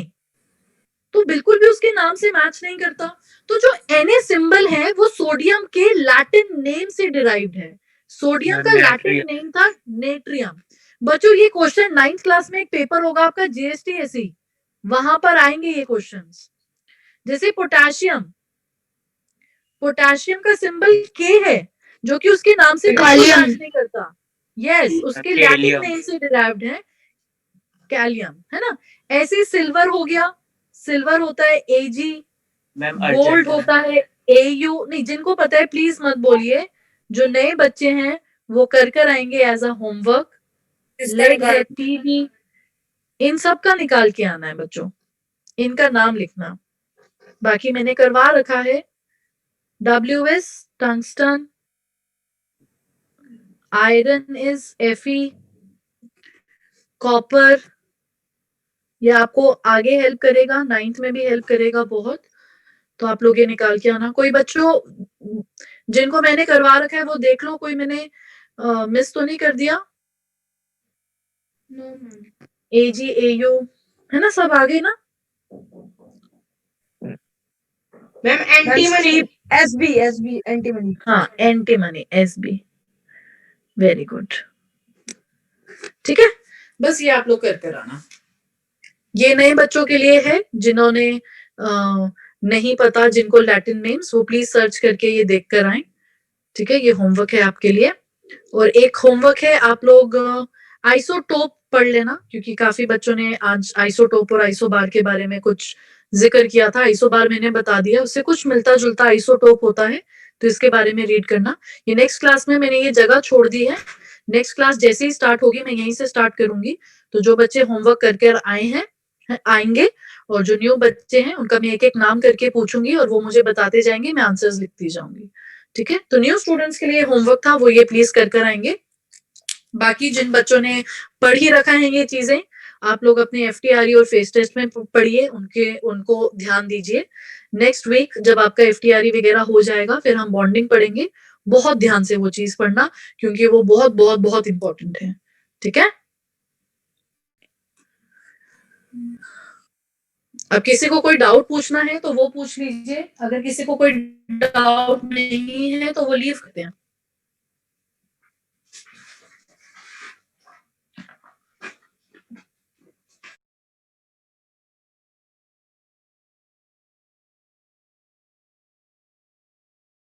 तो बिल्कुल भी उसके नाम से मैच नहीं करता। तो जो Na सिंबल है वो सोडियम के लैटिन नेम से डिराइव्ड है। सोडियम का लैटिन नेम था नेट्रियम। बच्चों ये क्वेश्चन 9th क्लास में एक पेपर होगा आपका GST-SE, वहां पर आएंगे ये क्वेश्चंस। जैसे पोटेशियम, पोटेशियम का सिंबल के है जो कि उसके नाम से बिल्कुल मैच नहीं करता। यस, उसके लैटिन नेम से डिराइव्ड है कैलियम, है ना। ऐसे सिल्वर हो गया, सिल्वर होता है Ag, गोल्ड होता है Au। नहीं, जिनको पता है प्लीज मत बोलिए, जो नए बच्चे हैं वो कर आएंगे एज अ होमवर्क। लेड है Tb, इन सब का निकाल के आना है बच्चों, इनका नाम लिखना। बाकी मैंने करवा रखा है। WS tungsten, iron is Fe, copper ये आपको आगे हेल्प करेगा, 9th में भी हेल्प करेगा बहुत। तो आप लोग ये निकाल के आना। कोई बच्चों जिनको मैंने करवा रखा है वो देख लो, कोई मैंने मिस तो नहीं कर दिया। No ma'am. Ag Au है ना, सब आ गए ना। Ma'am, antimony. SB, antimony. हाँ, एंटीमनी SB, वेरी गुड। ठीक है, बस ये आप लोग कर आना। ये नए बच्चों के लिए है जिन्होंने नहीं पता, जिनको लैटिन नेम्स, वो प्लीज सर्च करके ये देख कर आए। ठीक है, ये होमवर्क है आपके लिए। और एक होमवर्क है, आप लोग आइसोटोप पढ़ लेना, क्योंकि काफी बच्चों ने आज आइसोटोप और आइसोबार के बारे में कुछ जिक्र किया था। आइसोबार मैंने बता दिया, उससे कुछ मिलता जुलता आइसोटोप होता है, तो इसके बारे में रीड करना। ये नेक्स्ट क्लास में मैंने ये जगह छोड़ दी है, नेक्स्ट क्लास जैसे ही स्टार्ट होगी मैं यहीं से स्टार्ट करूंगी। तो जो बच्चे होमवर्क करके आए हैं आएंगे, और जो न्यू बच्चे हैं उनका मैं एक एक नाम करके पूछूंगी और वो मुझे बताते जाएंगे, मैं आंसर्स लिखती जाऊंगी। ठीक है, तो न्यू स्टूडेंट्स के लिए होमवर्क था वो ये प्लीज कर आएंगे। बाकी जिन बच्चों ने पढ़ ही रखा है ये चीजें, आप लोग अपने FTRE और फेस टेस्ट में पढ़िए, उनको ध्यान दीजिए। नेक्स्ट वीक जब आपका FTRE वगैरह हो जाएगा फिर हम बॉन्डिंग पढ़ेंगे, बहुत ध्यान से वो चीज पढ़ना, क्योंकि वो बहुत बहुत बहुत इंपॉर्टेंट है। ठीक है, अब किसी को कोई डाउट पूछना है तो वो पूछ लीजिए, अगर किसी को कोई डाउट नहीं है तो वो लीव करते हैं।